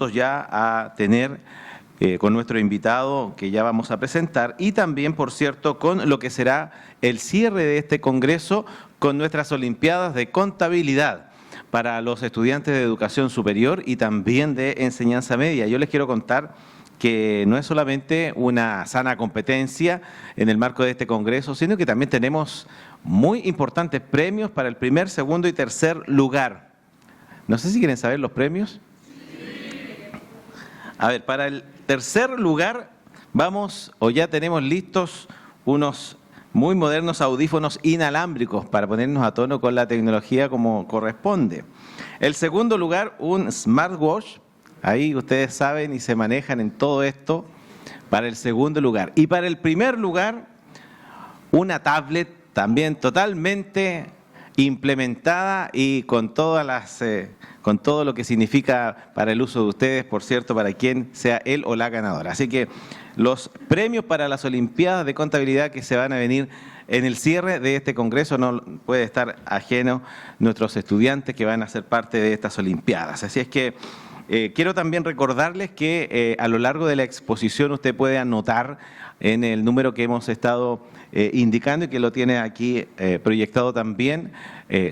prontos ya a tener con nuestro invitado que ya vamos a presentar y también, por cierto, con lo que será el cierre de este congreso con nuestras Olimpiadas de Contabilidad para los estudiantes de educación superior y también de enseñanza media. Yo les quiero contar que no es solamente una sana competencia en el marco de este congreso, sino que también tenemos muy importantes premios para el primer, segundo y tercer lugar. No sé si quieren saber los premios. A ver, para el tercer lugar vamos, o ya tenemos listos unos muy modernos audífonos inalámbricos para ponernos a tono con la tecnología como corresponde. El segundo lugar, un smartwatch. Ahí ustedes saben y se manejan en todo esto para el segundo lugar. Y para el primer lugar, una tablet también totalmente implementada y con todas las, con todo lo que significa para el uso de ustedes, por cierto, para quien sea él o la ganadora. Así que los premios para las Olimpiadas de Contabilidad que se van a venir en el cierre de este congreso no puede estar ajeno nuestros estudiantes que van a ser parte de estas Olimpiadas. Así es que quiero también recordarles que a lo largo de la exposición usted puede anotar en el número que hemos estado indicando y que lo tiene aquí proyectado también.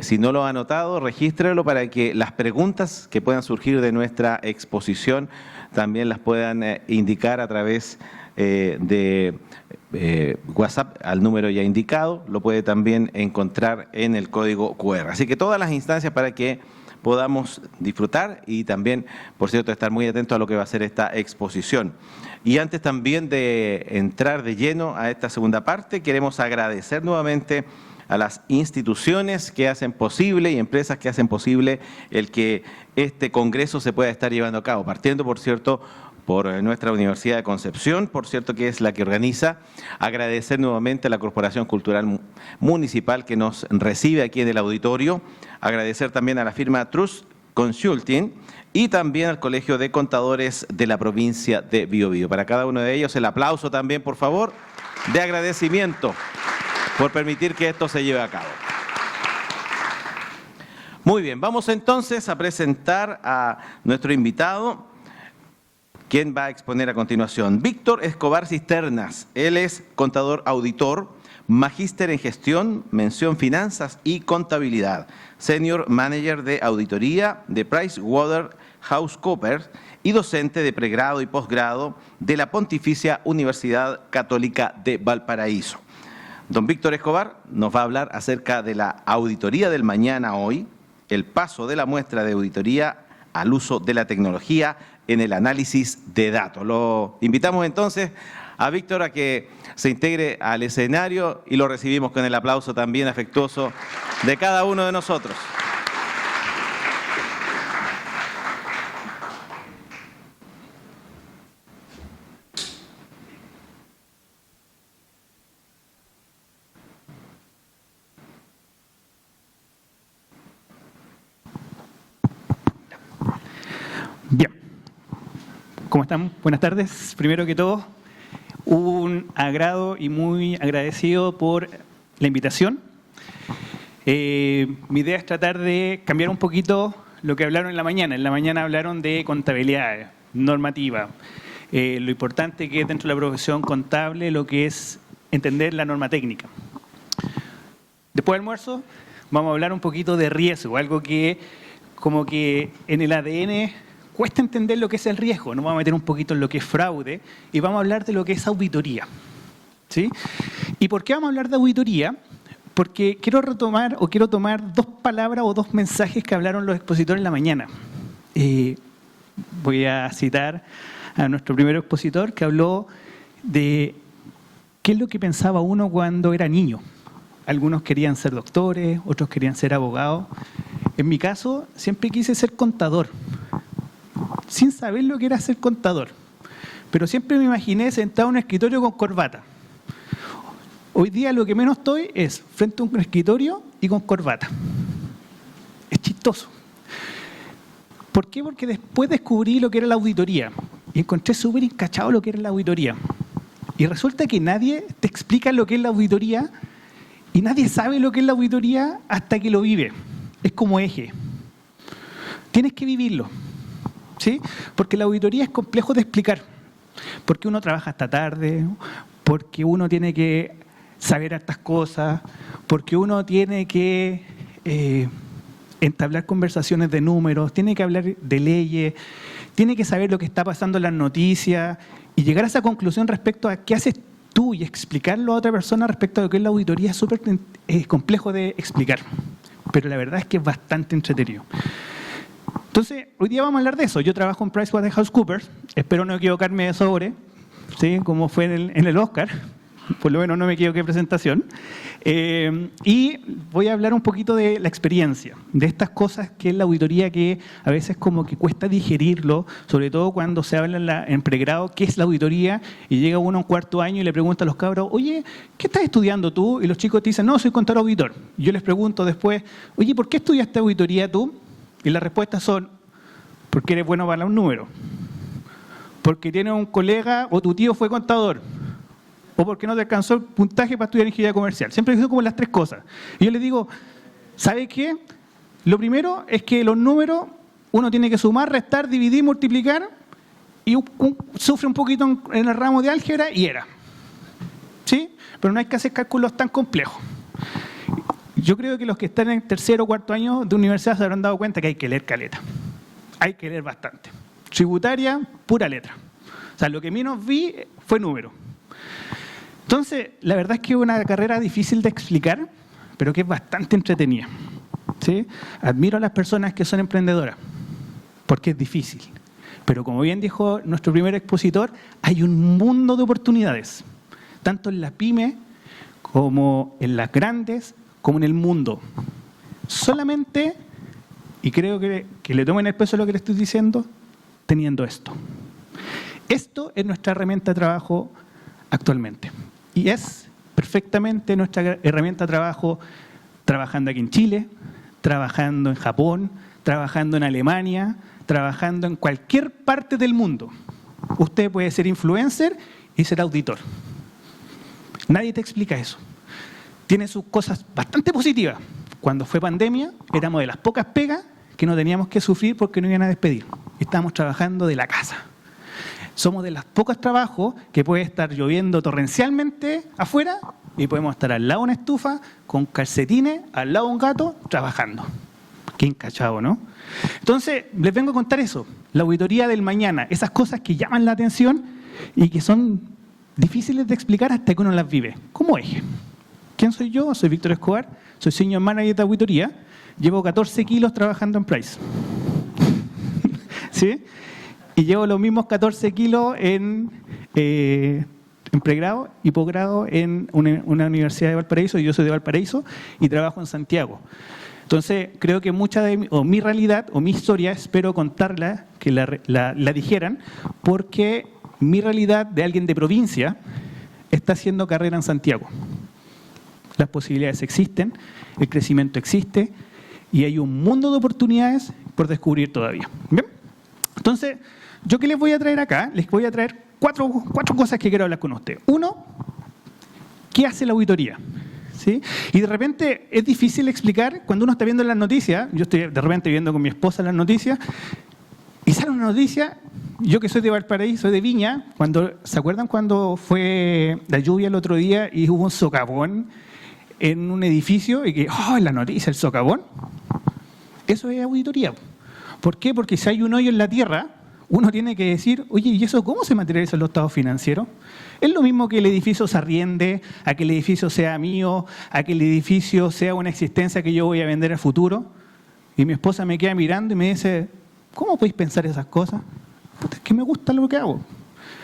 Si no lo ha anotado, regístrelo para que las preguntas que puedan surgir de nuestra exposición también las puedan indicar a través de WhatsApp al número ya indicado. Lo puede también encontrar en el código QR. Así que todas las instancias para que podamos disfrutar y también, por cierto, estar muy atentos a lo que va a ser esta exposición. Y antes también de entrar de lleno a esta segunda parte, queremos agradecer nuevamente a las instituciones que hacen posible y empresas que hacen posible el que este congreso se pueda estar llevando a cabo, partiendo, por cierto, por nuestra Universidad de Concepción, por cierto, que es la que organiza. Agradecer nuevamente a la Corporación Cultural Municipal que nos recibe aquí en el auditorio. Agradecer también a la firma Trust Consulting y también al Colegio de Contadores de la provincia de Biobío. Para cada uno de ellos el aplauso también, por favor, de agradecimiento por permitir que esto se lleve a cabo. Muy bien, vamos entonces a presentar a nuestro invitado, quien va a exponer a continuación. Víctor Escobar Cisternas. Él es contador auditor, magíster en gestión, mención finanzas y contabilidad, senior manager de auditoría de PricewaterhouseCoopers y docente de pregrado y posgrado de la Pontificia Universidad Católica de Valparaíso. Don Víctor Escobar nos va a hablar acerca de la auditoría del mañana hoy, el paso de la muestra de auditoría al uso de la tecnología en el análisis de datos. Lo invitamos entonces a Víctor a que se integre al escenario y lo recibimos con el aplauso también afectuoso de cada uno de nosotros. Bien, ¿cómo están? Buenas tardes. Primero que todo, un agrado y muy agradecido por la invitación. Mi idea es tratar de cambiar un poquito lo que hablaron en la mañana. En la mañana hablaron de contabilidad, normativa, lo importante que es dentro de la profesión contable, lo que es entender la norma técnica. Después del almuerzo vamos a hablar un poquito de riesgo, algo que como que en el ADN cuesta entender lo que es el riesgo. Nos vamos a meter un poquito en lo que es fraude y vamos a hablar de lo que es auditoría. ¿Sí? ¿Y por qué vamos a hablar de auditoría? Porque quiero tomar dos palabras o dos mensajes que hablaron los expositores en la mañana. Voy a citar a nuestro primer expositor que habló de qué es lo que pensaba uno cuando era niño. Algunos querían ser doctores, otros querían ser abogados. En mi caso, siempre quise ser contador, sin saber lo que era ser contador. Pero siempre me imaginé sentado en un escritorio con corbata. Hoy día lo que menos estoy es frente a un escritorio y con corbata. Es chistoso. ¿Por qué? Porque después descubrí lo que era la auditoría y encontré súper encachado lo que era la auditoría. Y resulta que nadie te explica lo que es la auditoría y nadie sabe lo que es la auditoría hasta que lo vive. Es como eje. Tienes que vivirlo. ¿sí? Porque la auditoría es complejo de explicar. Porque uno trabaja hasta tarde, porque uno tiene que saber estas cosas, porque uno tiene que entablar conversaciones de números, tiene que hablar de leyes, tiene que saber lo que está pasando en las noticias y llegar a esa conclusión respecto a qué haces tú y explicarlo a otra persona respecto a lo que es la auditoría es súper complejo de explicar. Pero la verdad es que es bastante entretenido. Entonces, hoy día vamos a hablar de eso. Yo trabajo en PricewaterhouseCoopers, espero no equivocarme de sobre, ¿sí? Como fue en el Oscar, por lo menos no me equivoqué de presentación. Y voy a hablar un poquito de la experiencia, de estas cosas que es la auditoría que a veces como que cuesta digerirlo, sobre todo cuando se habla en pregrado qué es la auditoría y llega uno a un cuarto año y le pregunta a los cabros, oye, ¿qué estás estudiando tú? Y los chicos te dicen, no, soy contador auditor. Y yo les pregunto después, oye, ¿por qué estudiaste auditoría tú? Y las respuestas son, porque eres bueno para un número, porque tienes un colega o tu tío fue contador, o porque no te alcanzó el puntaje para estudiar ingeniería comercial. Siempre son como las tres cosas. Y yo les digo, ¿sabe qué? Lo primero es que los números uno tiene que sumar, restar, dividir, multiplicar, y sufre un poquito en el ramo de álgebra y era. ¿Sí? Pero no hay que hacer cálculos tan complejos. Yo creo que los que están en tercero o cuarto año de universidad se habrán dado cuenta que hay que leer caleta. Hay que leer bastante. Tributaria, pura letra. O sea, lo que menos vi fue número. Entonces, la verdad es que es una carrera difícil de explicar, pero que es bastante entretenida. ¿Sí? Admiro a las personas que son emprendedoras, porque es difícil. Pero como bien dijo nuestro primer expositor, hay un mundo de oportunidades, tanto en las pymes como en las grandes, como en el mundo. Solamente, y creo que le tomen el peso a lo que le estoy diciendo, teniendo esto. Esto es nuestra herramienta de trabajo actualmente. Y es perfectamente nuestra herramienta de trabajo trabajando aquí en Chile, trabajando en Japón, trabajando en Alemania, trabajando en cualquier parte del mundo. Usted puede ser influencer y ser auditor. Nadie te explica eso. Tiene sus cosas bastante positivas. Cuando fue pandemia, éramos de las pocas pegas que no teníamos que sufrir porque no iban a despedir. Estábamos trabajando de la casa. Somos de los pocos trabajos que puede estar lloviendo torrencialmente afuera y podemos estar al lado de una estufa, con calcetines, al lado de un gato, trabajando. Qué encachado, ¿no? Entonces, les vengo a contar eso. La auditoría del mañana, esas cosas que llaman la atención y que son difíciles de explicar hasta que uno las vive. ¿Cómo es? ¿Quién soy yo? Soy Víctor Escobar, soy senior manager de auditoría, llevo 14 kilos trabajando en Price. ¿Sí? Y llevo los mismos 14 kilos en pregrado y posgrado en una universidad de Valparaíso, y yo soy de Valparaíso y trabajo en Santiago. Entonces, creo que mucha de mi realidad o mi historia, espero contarla, que la dijeran, porque mi realidad de alguien de provincia está haciendo carrera en Santiago. Las posibilidades existen, el crecimiento existe y hay un mundo de oportunidades por descubrir todavía. ¿Bien? Entonces, ¿yo qué les voy a traer acá? Les voy a traer cuatro cosas que quiero hablar con usted. Uno, ¿qué hace la auditoría? ¿Sí? Y de repente es difícil explicar cuando uno está viendo las noticias. Yo estoy de repente viendo con mi esposa las noticias y sale una noticia. Yo que soy de Valparaíso, soy de Viña, ¿se acuerdan cuando fue la lluvia el otro día y hubo un socavón en un edificio y que, la noticia, el socavón? Eso es auditoría. ¿Por qué? Porque si hay un hoyo en la tierra, uno tiene que decir, oye, ¿y eso cómo se materializa en los estados financieros? Es lo mismo que el edificio se arriende, a que el edificio sea mío, a que el edificio sea una existencia que yo voy a vender al futuro. Y mi esposa me queda mirando y me dice, ¿cómo podéis pensar esas cosas? Puta, es que me gusta lo que hago.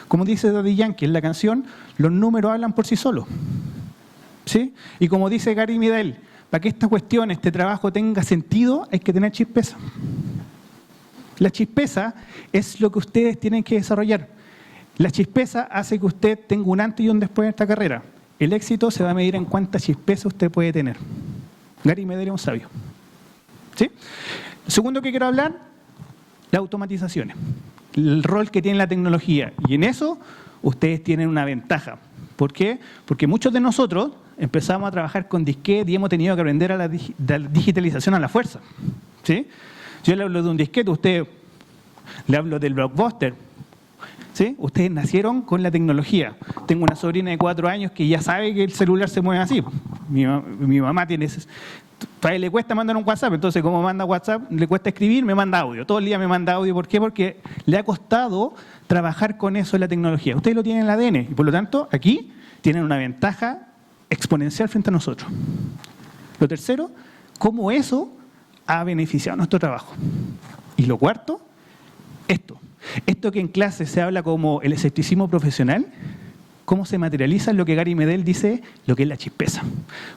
Como dice Daddy Yankee en la canción, los números hablan por sí solos. ¿Sí? Y como dice Gary Midell, para que esta cuestión, este trabajo tenga sentido, hay que tener chispeza. La chispeza es lo que ustedes tienen que desarrollar. La chispeza hace que usted tenga un antes y un después de esta carrera. El éxito se va a medir en cuánta chispeza usted puede tener. Gary Midell es un sabio. ¿Sí? Lo segundo que quiero hablar, las automatizaciones. El rol que tiene la tecnología. Y en eso ustedes tienen una ventaja. ¿Por qué? Porque muchos de nosotros empezamos a trabajar con disquete y hemos tenido que aprender a la digitalización a la fuerza. ¿Sí? Si yo le hablo de un disquete, usted Le hablo del Blockbuster. ¿Sí? Ustedes nacieron con la tecnología. Tengo una sobrina de 4 años que ya sabe que el celular se mueve así. Mi mamá tiene... Todavía le cuesta mandar un WhatsApp, entonces como manda WhatsApp, le cuesta escribir, me manda audio. Todo el día me manda audio. ¿Por qué? Porque le ha costado trabajar con eso en la tecnología. Ustedes lo tienen en el ADN y por lo tanto aquí tienen una ventaja exponencial frente a nosotros. Lo tercero, cómo eso ha beneficiado nuestro trabajo. Y lo cuarto, esto que en clase se habla como el escepticismo profesional, cómo se materializa en lo que Gary Medel dice, lo que es la chispeza.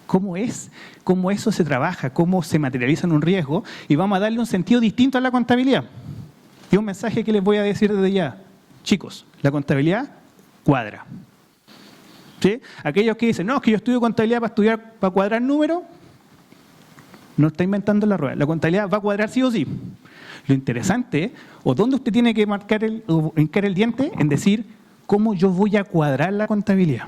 Cómo eso se trabaja, cómo se materializa en un riesgo, y vamos a darle un sentido distinto a la contabilidad. Y un mensaje que les voy a decir desde ya. Chicos, la contabilidad cuadra. ¿Sí? Aquellos que dicen, no, es que yo estudio contabilidad para cuadrar números, no está inventando la rueda. La contabilidad va a cuadrar sí o sí. Lo interesante, o dónde usted tiene que hincar el diente, en decir cómo yo voy a cuadrar la contabilidad.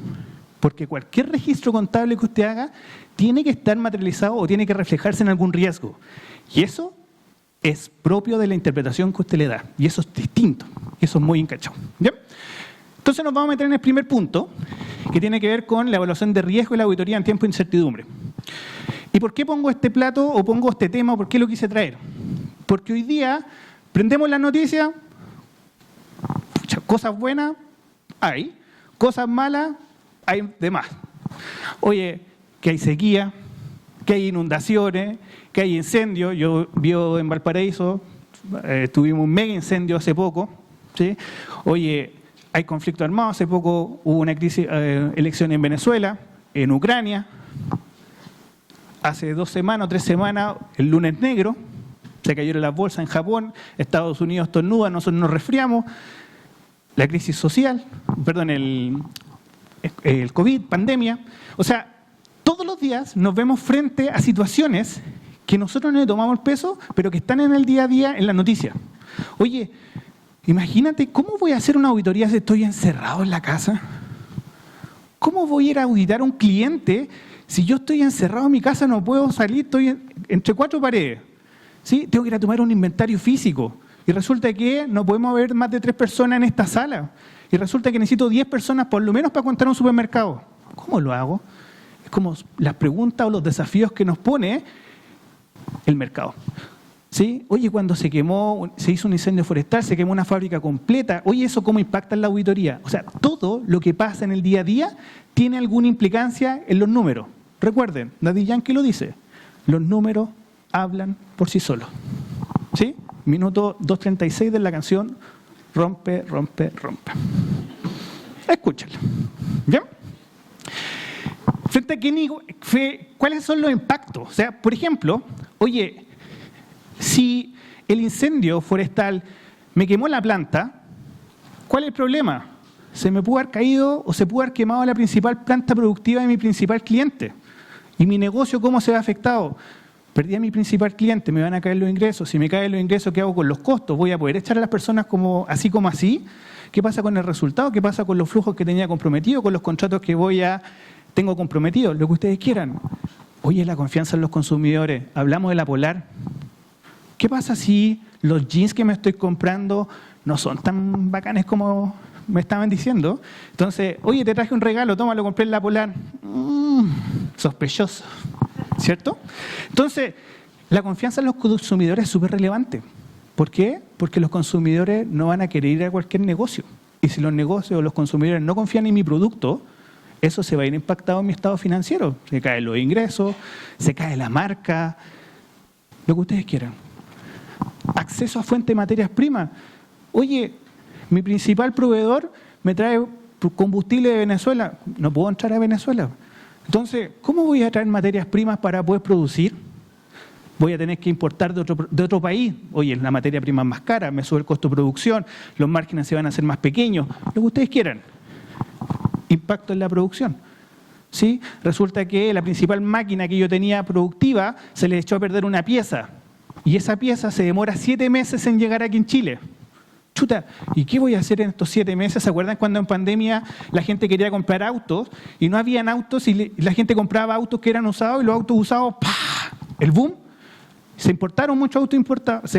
Porque cualquier registro contable que usted haga tiene que estar materializado o tiene que reflejarse en algún riesgo. Y eso es propio de la interpretación que usted le da. Y eso es distinto. Eso es muy encachado. ¿Bien? Entonces nos vamos a meter en el primer punto, que tiene que ver con la evaluación de riesgo y la auditoría en tiempo de incertidumbre. ¿Y por qué pongo este plato o pongo este tema o por qué lo quise traer? Porque hoy día prendemos las noticias, cosas buenas hay, cosas malas hay de más. Oye, que hay sequía, que hay inundaciones, que hay incendios. Yo vi en Valparaíso, tuvimos un mega incendio hace poco. ¿Sí? Oye, hay conflicto armado, hace poco hubo una crisis, elección en Venezuela, en Ucrania. Hace 2 semanas o 3 semanas, el lunes negro, se cayeron las bolsas en Japón, Estados Unidos estornuda, nosotros nos resfriamos, la crisis social, perdón, el COVID, pandemia. O sea, todos los días nos vemos frente a situaciones que nosotros no le tomamos el peso, pero que están en el día a día en la noticia. Oye, imagínate, ¿cómo voy a hacer una auditoría si estoy encerrado en la casa? ¿Cómo voy a ir a auditar a un cliente si yo estoy encerrado en mi casa, no puedo salir, estoy entre 4 paredes? ¿Sí? Tengo que ir a tomar un inventario físico. Y resulta que no podemos haber más de 3 personas en esta sala. Y resulta que necesito 10 personas por lo menos para contar un supermercado. ¿Cómo lo hago? Es como las preguntas o los desafíos que nos pone el mercado. ¿Sí? Oye, cuando se hizo un incendio forestal, se quemó una fábrica completa. Oye, ¿eso cómo impacta en la auditoría? O sea, todo lo que pasa en el día a día tiene alguna implicancia en los números. Recuerden, Daddy Yankee lo dice, los números hablan por sí solos. ¿Sí? Minuto 2:36 de la canción Rompe, rompe, rompe. Escúchenlo. ¿Bien? Frente a ¿cuáles son los impactos? O sea, por ejemplo, oye, si el incendio forestal me quemó la planta, ¿cuál es el problema? Se me pudo haber caído o se pudo haber quemado la principal planta productiva de mi principal cliente. ¿Y mi negocio cómo se ve afectado? Perdí a mi principal cliente, me van a caer los ingresos. Si me caen los ingresos, ¿qué hago con los costos? ¿Voy a poder echar a las personas como así? ¿Qué pasa con el resultado? ¿Qué pasa con los flujos que tenía comprometidos? ¿Con los contratos que tengo comprometidos? Lo que ustedes quieran. Oye, la confianza en los consumidores. Hablamos de la Polar. ¿Qué pasa si los jeans que me estoy comprando no son tan bacanes como me estaban diciendo? Entonces, oye, te traje un regalo, toma, lo compré en la Polar. Sospechoso, ¿cierto? Entonces, la confianza en los consumidores es súper relevante. ¿Por qué? Porque los consumidores no van a querer ir a cualquier negocio. Y si los negocios o los consumidores no confían en mi producto, eso se va a ir impactado en mi estado financiero. Se caen los ingresos, se cae la marca, lo que ustedes quieran. Acceso a fuente de materias primas. Oye, mi principal proveedor me trae combustible de Venezuela. No puedo entrar a Venezuela. Entonces, ¿cómo voy a traer materias primas para poder producir? Voy a tener que importar de otro país. Oye, la materia prima es más cara, me sube el costo de producción, los márgenes se van a hacer más pequeños, lo que ustedes quieran. Impacto en la producción. ¿Sí? Resulta que la principal máquina que yo tenía productiva se le echó a perder una pieza. Y esa pieza se demora 7 meses en llegar aquí en Chile. Chuta, ¿y qué voy a hacer en estos 7 meses? ¿Se acuerdan cuando en pandemia la gente quería comprar autos y no habían autos y la gente compraba autos que eran usados y los autos usados, ¡pah! El boom. Se importaron muchos autos importados,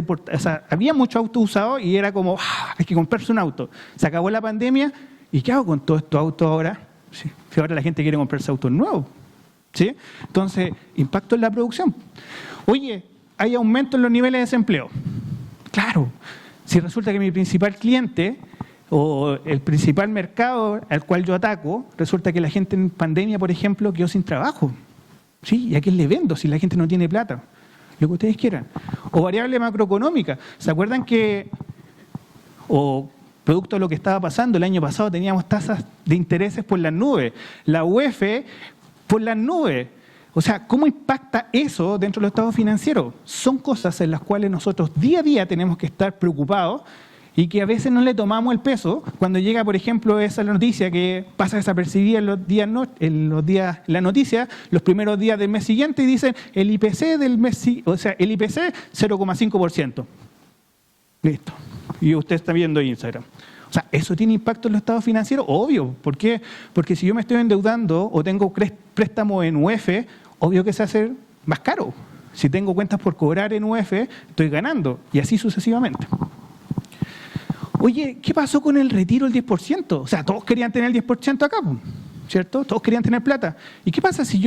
había muchos autos usados y era como, hay que comprarse un auto. Se acabó la pandemia, ¿y qué hago con todos estos autos ahora? Sí, ahora la gente quiere comprarse autos nuevos. ¿Sí? Entonces, impacto en la producción. Oye, hay aumento en los niveles de desempleo. Claro, si resulta que mi principal cliente o el principal mercado al cual yo ataco, resulta que la gente en pandemia, por ejemplo, quedó sin trabajo. ¿Sí? ¿Y a quién le vendo si la gente no tiene plata? Lo que ustedes quieran. O variable macroeconómica. ¿Se acuerdan que, o producto de lo que estaba pasando, el año pasado teníamos tasas de intereses por las nubes, la UEF por las nubes? O sea, ¿cómo impacta eso dentro de los estados financieros? Son cosas en las cuales nosotros día a día tenemos que estar preocupados y que a veces no le tomamos el peso cuando llega, por ejemplo, esa noticia que pasa desapercibida la noticia, los primeros días del mes siguiente y dicen el IPC del mes, el IPC 0,5%. Listo. Y usted está viendo Instagram. O sea, ¿eso tiene impacto en los estados financieros? Obvio. ¿Por qué? Porque si yo me estoy endeudando o tengo préstamo en UEF, obvio que se hace más caro. Si tengo cuentas por cobrar en UEF, estoy ganando. Y así sucesivamente. Oye, ¿qué pasó con el retiro del 10%? O sea, todos querían tener el 10% acá, ¿cierto? Todos querían tener plata. ¿Y qué pasa si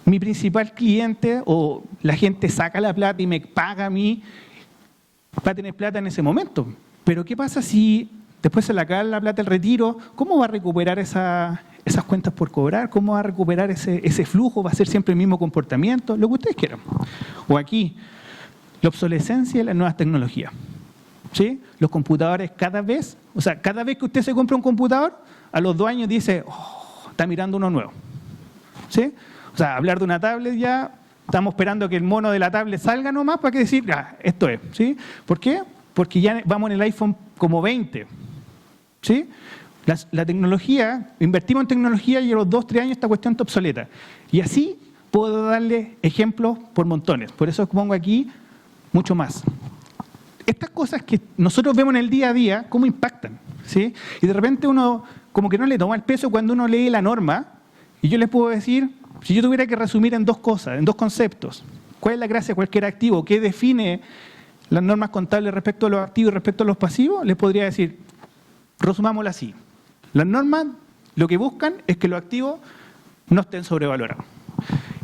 mi principal cliente o la gente saca la plata y me paga a mí para tener plata en ese momento? Pero ¿qué pasa si después se le acaba la plata del retiro? ¿Cómo va a recuperar esas cuentas por cobrar? ¿Cómo va a recuperar ese flujo? ¿Va a ser siempre el mismo comportamiento? Lo que ustedes quieran. O aquí, la obsolescencia de las nuevas tecnologías. ¿Sí? Los computadores cada vez que usted se compra un computador, a los 2 años dice, está mirando uno nuevo. ¿Sí? O sea, hablar de una tablet ya, estamos esperando que el mono de la tablet salga nomás para que decir, esto es. ¿Sí? ¿Por qué? Porque ya vamos en el iPhone como 20. ¿Sí? La tecnología, invertimos en tecnología y a los 2, 3 años esta cuestión está obsoleta. Y así puedo darle ejemplos por montones. Por eso pongo aquí mucho más. Estas cosas que nosotros vemos en el día a día, ¿cómo impactan? ¿Sí? Y de repente uno como que no le toma el peso cuando uno lee la norma, y yo les puedo decir, si yo tuviera que resumir en 2 cosas, en 2 conceptos, ¿cuál es la gracia de cualquier activo? ¿Qué define las normas contables respecto a los activos y respecto a los pasivos? Les podría decir, resumámoslo así. Las normas lo que buscan es que los activos no estén sobrevalorados.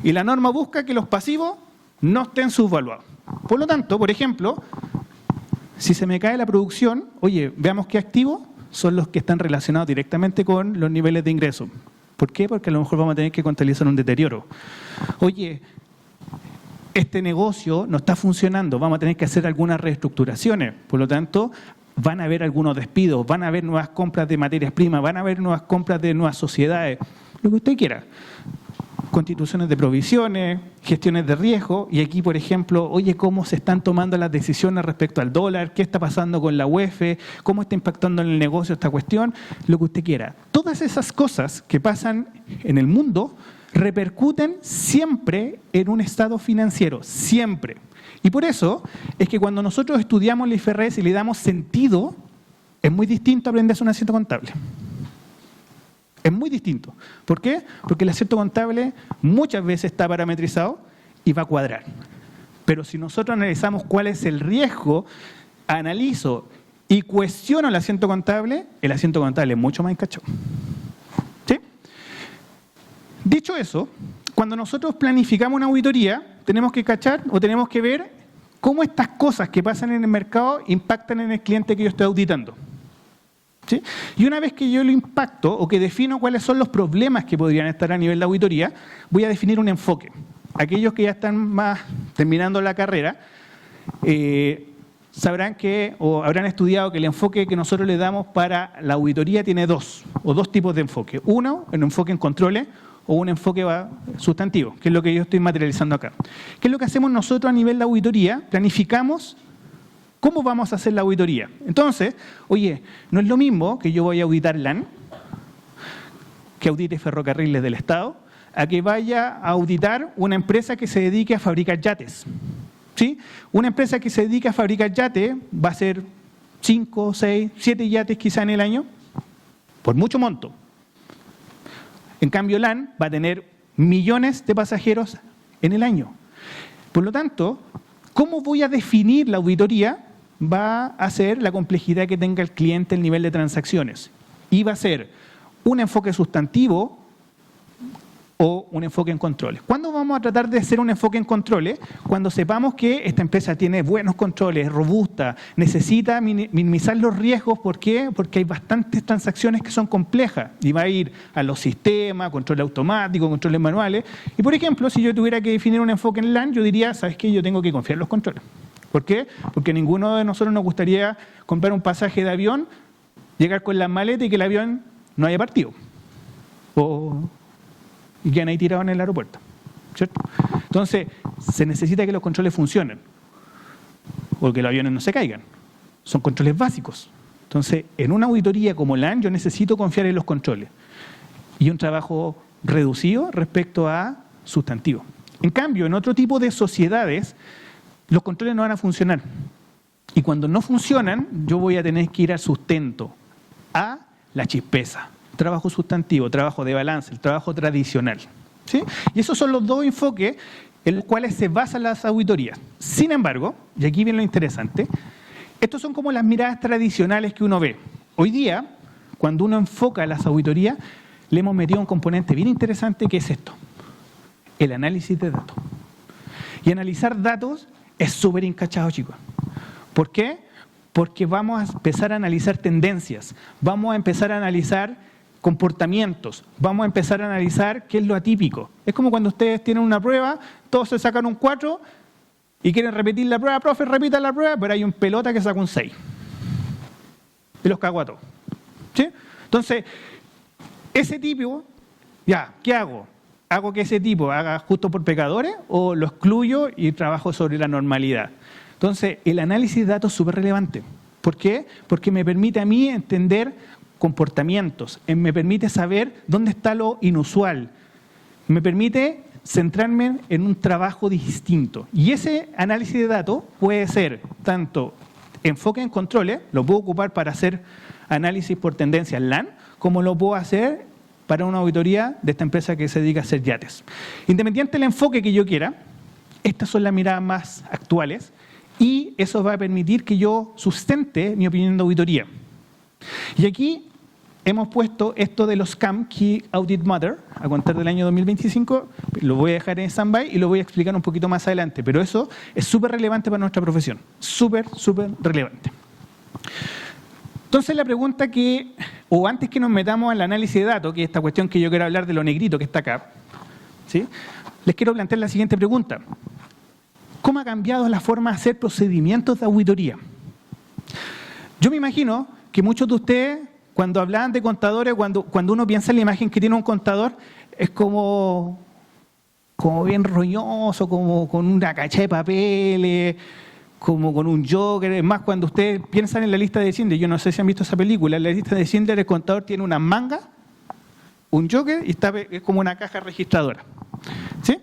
Y la norma busca que los pasivos no estén subvaluados. Por lo tanto, por ejemplo, si se me cae la producción, oye, veamos qué activos son los que están relacionados directamente con los niveles de ingreso. ¿Por qué? Porque a lo mejor vamos a tener que contabilizar un deterioro. Oye, este negocio no está funcionando, vamos a tener que hacer algunas reestructuraciones. Por lo tanto, van a haber algunos despidos, van a haber nuevas compras de materias primas, van a haber nuevas compras de nuevas sociedades, lo que usted quiera. Constituciones de provisiones, gestiones de riesgo, y aquí, por ejemplo, oye, cómo se están tomando las decisiones respecto al dólar, qué está pasando con la UEF, cómo está impactando en el negocio esta cuestión, lo que usted quiera. Todas esas cosas que pasan en el mundo repercuten siempre en un estado financiero, siempre. Y por eso es que cuando nosotros estudiamos el IFRS y le damos sentido, es muy distinto a aprenderse un acierto contable. Es muy distinto. ¿Por qué? Porque el acierto contable muchas veces está parametrizado y va a cuadrar. Pero si nosotros analizamos cuál es el riesgo, analizo y cuestiono el acierto contable es mucho más encachado. ¿Sí? Dicho eso, cuando nosotros planificamos una auditoría, tenemos que cachar o tenemos que ver cómo estas cosas que pasan en el mercado impactan en el cliente que yo estoy auditando. ¿Sí? Y una vez que yo lo impacto o que defino cuáles son los problemas que podrían estar a nivel de auditoría, voy a definir un enfoque. Aquellos que ya están más terminando la carrera sabrán que o habrán estudiado que el enfoque que nosotros le damos para la auditoría tiene dos tipos de enfoque. Uno, un enfoque en controles o un enfoque sustantivo, que es lo que yo estoy materializando acá. ¿Qué es lo que hacemos nosotros a nivel de auditoría? Planificamos ¿cómo vamos a hacer la auditoría? Entonces, oye, no es lo mismo que yo voy a auditar LAN, que audite ferrocarriles del Estado, a que vaya a auditar una empresa que se dedique a fabricar yates. ¿Sí? Una empresa que se dedica a fabricar yates va a ser 5, 6, 7 yates quizá en el año, por mucho monto. En cambio, LAN va a tener millones de pasajeros en el año. Por lo tanto, ¿cómo voy a definir la auditoría? Va a ser la complejidad que tenga el cliente, el nivel de transacciones. Y va a ser un enfoque sustantivo o un enfoque en controles. ¿Cuándo vamos a tratar de hacer un enfoque en controles? Cuando sepamos que esta empresa tiene buenos controles, es robusta, necesita minimizar los riesgos. ¿Por qué? Porque hay bastantes transacciones que son complejas y va a ir a los sistemas, control automático, controles manuales. Y por ejemplo, si yo tuviera que definir un enfoque en LAN, yo diría, ¿sabes qué? Yo tengo que confiar en los controles. ¿Por qué? Porque ninguno de nosotros nos gustaría comprar un pasaje de avión, llegar con la maleta y que el avión no haya partido. Y quedan ahí tirados en el aeropuerto, ¿cierto? Entonces, se necesita que los controles funcionen o que los aviones no se caigan. Son controles básicos. Entonces, en una auditoría como LAN, yo necesito confiar en los controles y un trabajo reducido respecto a sustantivo. En cambio, en otro tipo de sociedades, los controles no van a funcionar. Y cuando no funcionan, yo voy a tener que ir al sustento, a la chispeza. Trabajo sustantivo, trabajo de balance, el trabajo tradicional. ¿Sí? Y esos son los dos enfoques en los cuales se basan las auditorías. Sin embargo, y aquí viene lo interesante, estos son como las miradas tradicionales que uno ve. Hoy día, cuando uno enfoca las auditorías, le hemos metido un componente bien interesante que es esto, el análisis de datos. Y analizar datos es súper encachado, chicos. ¿Por qué? Porque vamos a empezar a analizar tendencias, vamos a empezar a analizar comportamientos, vamos a empezar a analizar qué es lo atípico. Es como cuando ustedes tienen una prueba, todos se sacan un 4 y quieren repetir la prueba, profe, repita la prueba, pero hay un pelota que saca un 6. Y los cago a todos. ¿Sí? Entonces, ese tipo, ya, ¿qué hago? ¿Hago que ese tipo haga justo por pecadores o lo excluyo y trabajo sobre la normalidad? Entonces, el análisis de datos es súper relevante. ¿Por qué? Porque me permite a mí entender comportamientos, me permite saber dónde está lo inusual, me permite centrarme en un trabajo distinto. Y ese análisis de datos puede ser tanto enfoque en controles, lo puedo ocupar para hacer análisis por tendencias LAN, como lo puedo hacer para una auditoría de esta empresa que se dedica a hacer yates. Independiente del enfoque que yo quiera, estas son las miradas más actuales y eso va a permitir que yo sustente mi opinión de auditoría. Y aquí hemos puesto esto de los CAM, Key Audit Matter, a contar del año 2025, lo voy a dejar en stand-by y lo voy a explicar un poquito más adelante, pero eso es súper relevante para nuestra profesión, súper relevante. Entonces la pregunta que, o antes que nos metamos al análisis de datos, que es esta cuestión que yo quiero hablar de lo negrito que está acá, ¿sí? Les quiero plantear la siguiente pregunta. ¿Cómo ha cambiado la forma de hacer procedimientos de auditoría? Yo me imagino que muchos de ustedes, cuando hablaban de contadores, cuando uno piensa en la imagen que tiene un contador, es como bien roñoso, como con una cacha de papeles, como con un Joker. Es más, cuando ustedes piensan en la lista de Schindler, yo no sé si han visto esa película, en la lista de Schindler el contador tiene una manga, un Joker y es como una caja registradora. ¿Sí?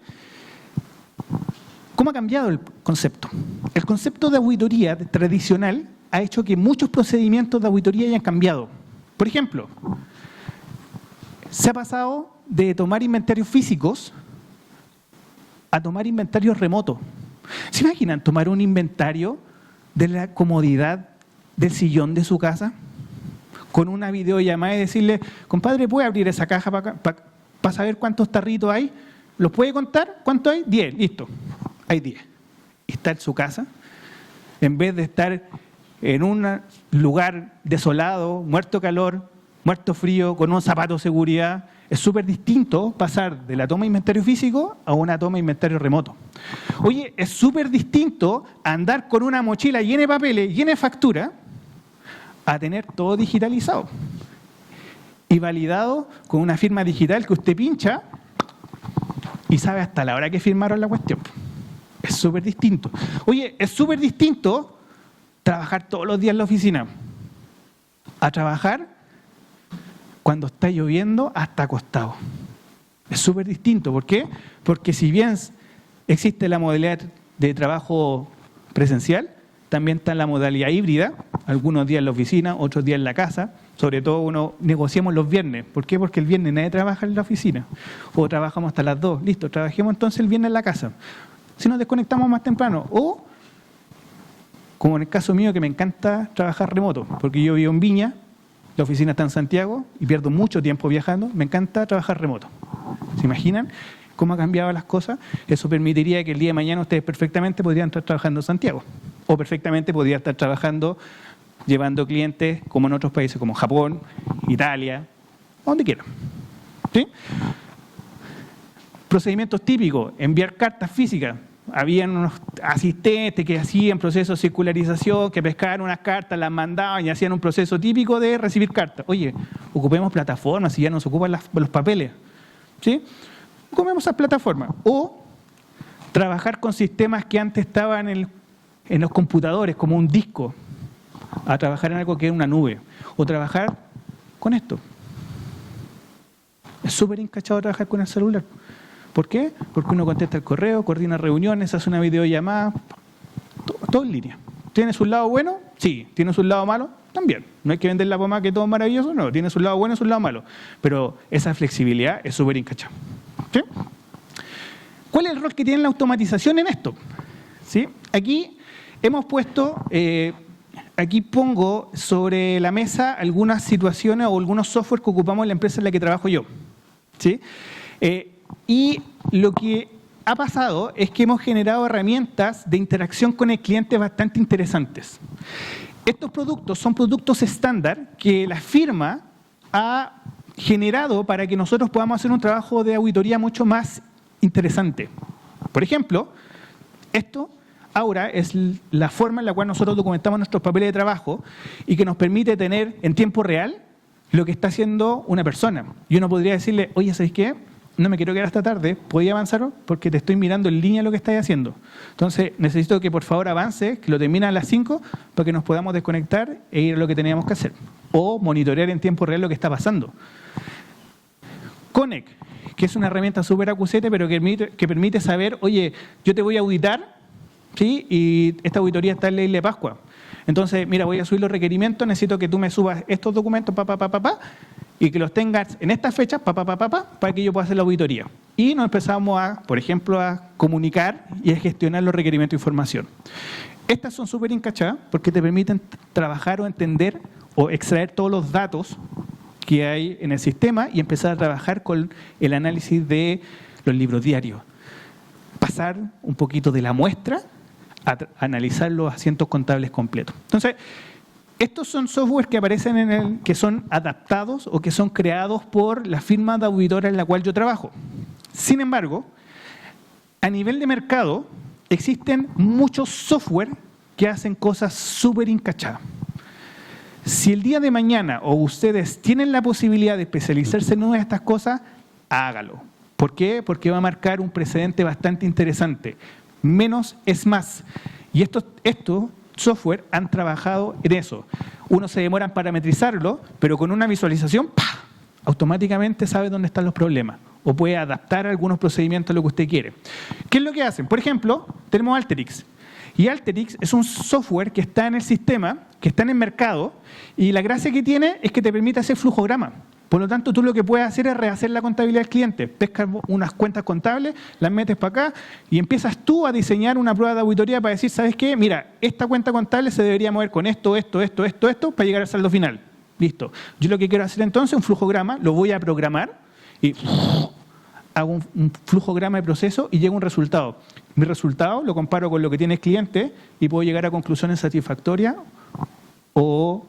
¿Cómo ha cambiado el concepto? El concepto de auditoría tradicional ha hecho que muchos procedimientos de auditoría hayan cambiado. Por ejemplo, se ha pasado de tomar inventarios físicos a tomar inventarios remotos. ¿Se imaginan tomar un inventario de la comodidad del sillón de su casa? Con una videollamada y decirle, compadre, ¿puede abrir esa caja para saber cuántos tarritos hay? ¿Los puede contar? ¿Cuánto hay? 10, listo. Hay 10. Está en su casa, en vez de estar en un lugar desolado, muerto calor, muerto frío, con un zapato de seguridad. Es súper distinto pasar de la toma de inventario físico a una toma de inventario remoto. Oye, es súper distinto andar con una mochila llena de papeles, llena de factura, a tener todo digitalizado y validado con una firma digital que usted pincha y sabe hasta la hora que firmaron la cuestión. Es súper distinto. Oye, es súper distinto trabajar todos los días en la oficina a trabajar cuando está lloviendo hasta acostado. Es súper distinto. ¿Por qué? Porque si bien existe la modalidad de trabajo presencial, también está la modalidad híbrida, algunos días en la oficina, otros días en la casa. Sobre todo negociamos los viernes. ¿Por qué? Porque el viernes nadie trabaja en la oficina. O trabajamos hasta las 2. Listo, trabajemos entonces el viernes en la casa. si nos desconectamos más temprano. O, como en el caso mío, que me encanta trabajar remoto, porque yo vivo en Viña, la oficina está en Santiago y pierdo mucho tiempo viajando, me encanta trabajar remoto. ¿Se imaginan cómo han cambiado las cosas? Eso permitiría que el día de mañana ustedes perfectamente podrían estar trabajando en Santiago, o perfectamente podrían estar trabajando llevando clientes como en otros países, como Japón, Italia, donde quieran. ¿Sí? Procedimientos típicos, enviar cartas físicas. Habían unos asistentes que hacían procesos de circularización, que pescaban unas cartas, las mandaban y hacían un proceso típico de recibir cartas. Oye, ocupemos plataformas, si ya nos ocupan los papeles. ¿Sí? Ocupemos esas plataformas. O trabajar con sistemas que antes estaban en los computadores, como un disco, a trabajar en algo que es una nube. O trabajar con esto. Es súper encachado trabajar con el celular. ¿Por qué? Porque uno contesta el correo, coordina reuniones, hace una videollamada, todo en línea. ¿Tiene su lado bueno? Sí. ¿Tiene su lado malo? También. No hay que vender la pomada que todo es maravilloso, no. Tiene su lado bueno y su lado malo. Pero esa flexibilidad es súper encachada. ¿Sí? ¿Cuál es el rol que tiene la automatización en esto? ¿Sí? Aquí hemos puesto, aquí pongo sobre la mesa algunas situaciones o algunos software que ocupamos en la empresa en la que trabajo yo. ¿Sí? Y lo que ha pasado es que hemos generado herramientas de interacción con el cliente bastante interesantes. Estos productos son productos estándar que la firma ha generado para que nosotros podamos hacer un trabajo de auditoría mucho más interesante. Por ejemplo, esto ahora es la forma en la cual nosotros documentamos nuestros papeles de trabajo y que nos permite tener en tiempo real lo que está haciendo una persona. Y uno podría decirle, oye, ¿sabes qué? No me quiero quedar hasta tarde, ¿podía avanzar? Porque te estoy mirando en línea lo que estás haciendo. Entonces, necesito que por favor avance, que lo termine a las 5, para que nos podamos desconectar e ir a lo que teníamos que hacer. O monitorear en tiempo real lo que está pasando. Connect, que es una herramienta súper acusete, pero que permite saber, oye, yo te voy a auditar, ¿sí? Y esta auditoría está en la Isla de Pascua. Entonces, mira, voy a subir los requerimientos, necesito que tú me subas estos documentos, y que los tengas en estas fechas, para que yo pueda hacer la auditoría. Y nos empezamos a, por ejemplo, a comunicar y a gestionar los requerimientos de información. Estas son súper encachadas porque te permiten trabajar o entender o extraer todos los datos que hay en el sistema y empezar a trabajar con el análisis de los libros diarios. Pasar un poquito de la muestra a analizar los asientos contables completos. Entonces, estos son software que aparecen que son adaptados o que son creados por la firma de auditora en la cual yo trabajo. Sin embargo, a nivel de mercado, existen muchos software que hacen cosas súper encachadas. Si el día de mañana o ustedes tienen la posibilidad de especializarse en una de estas cosas, hágalo. ¿Por qué? Porque va a marcar un precedente bastante interesante. Menos es más. Y estos software han trabajado en eso. Unos se demoran en parametrizarlo, pero con una visualización, ¡pah!, automáticamente sabe dónde están los problemas. O puede adaptar algunos procedimientos a lo que usted quiere. ¿Qué es lo que hacen? Por ejemplo, tenemos Alteryx. Y Alteryx es un software que está en el sistema, que está en el mercado, y la gracia que tiene es que te permite hacer flujograma. Por lo tanto, tú lo que puedes hacer es rehacer la contabilidad del cliente. Pescas unas cuentas contables, las metes para acá y empiezas tú a diseñar una prueba de auditoría para decir, ¿sabes qué? Mira, esta cuenta contable se debería mover con esto, para llegar al saldo final. Listo. Yo lo que quiero hacer entonces es un flujograma, lo voy a programar y hago un flujograma de proceso y llega un resultado. Mi resultado lo comparo con lo que tiene el cliente y puedo llegar a conclusiones satisfactorias o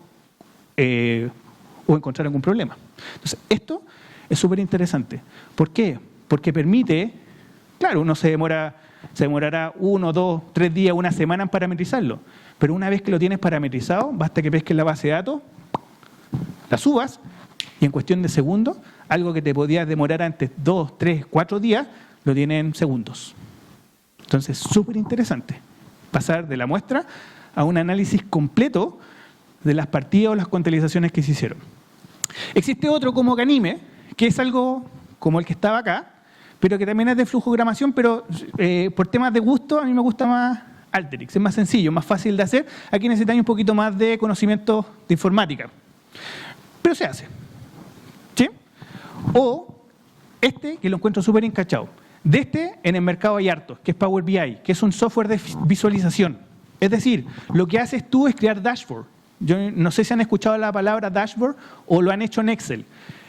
encontrar algún problema. Entonces, esto es súper interesante. ¿Por qué? Porque permite, claro, uno se demorará 1, 2, 3 días, una semana en parametrizarlo, pero una vez que lo tienes parametrizado, basta que pesques la base de datos, la subas, y en cuestión de segundos, algo que te podía demorar antes 2, 3, 4 días, lo tiene en segundos. Entonces, súper interesante pasar de la muestra a un análisis completo de las partidas o las contabilizaciones que se hicieron. Existe otro como Ganime, que es algo como el que estaba acá, pero que también es de flujogramación, pero por temas de gusto a mí me gusta más Alteryx. Es más sencillo, más fácil de hacer. Aquí necesitáis un poquito más de conocimiento de informática. Pero se hace. ¿Sí? O que lo encuentro súper encachado. En el mercado hay hartos, que es Power BI, que es un software de visualización. Es decir, lo que haces tú es crear dashboard. Yo no sé si han escuchado la palabra dashboard o lo han hecho en Excel.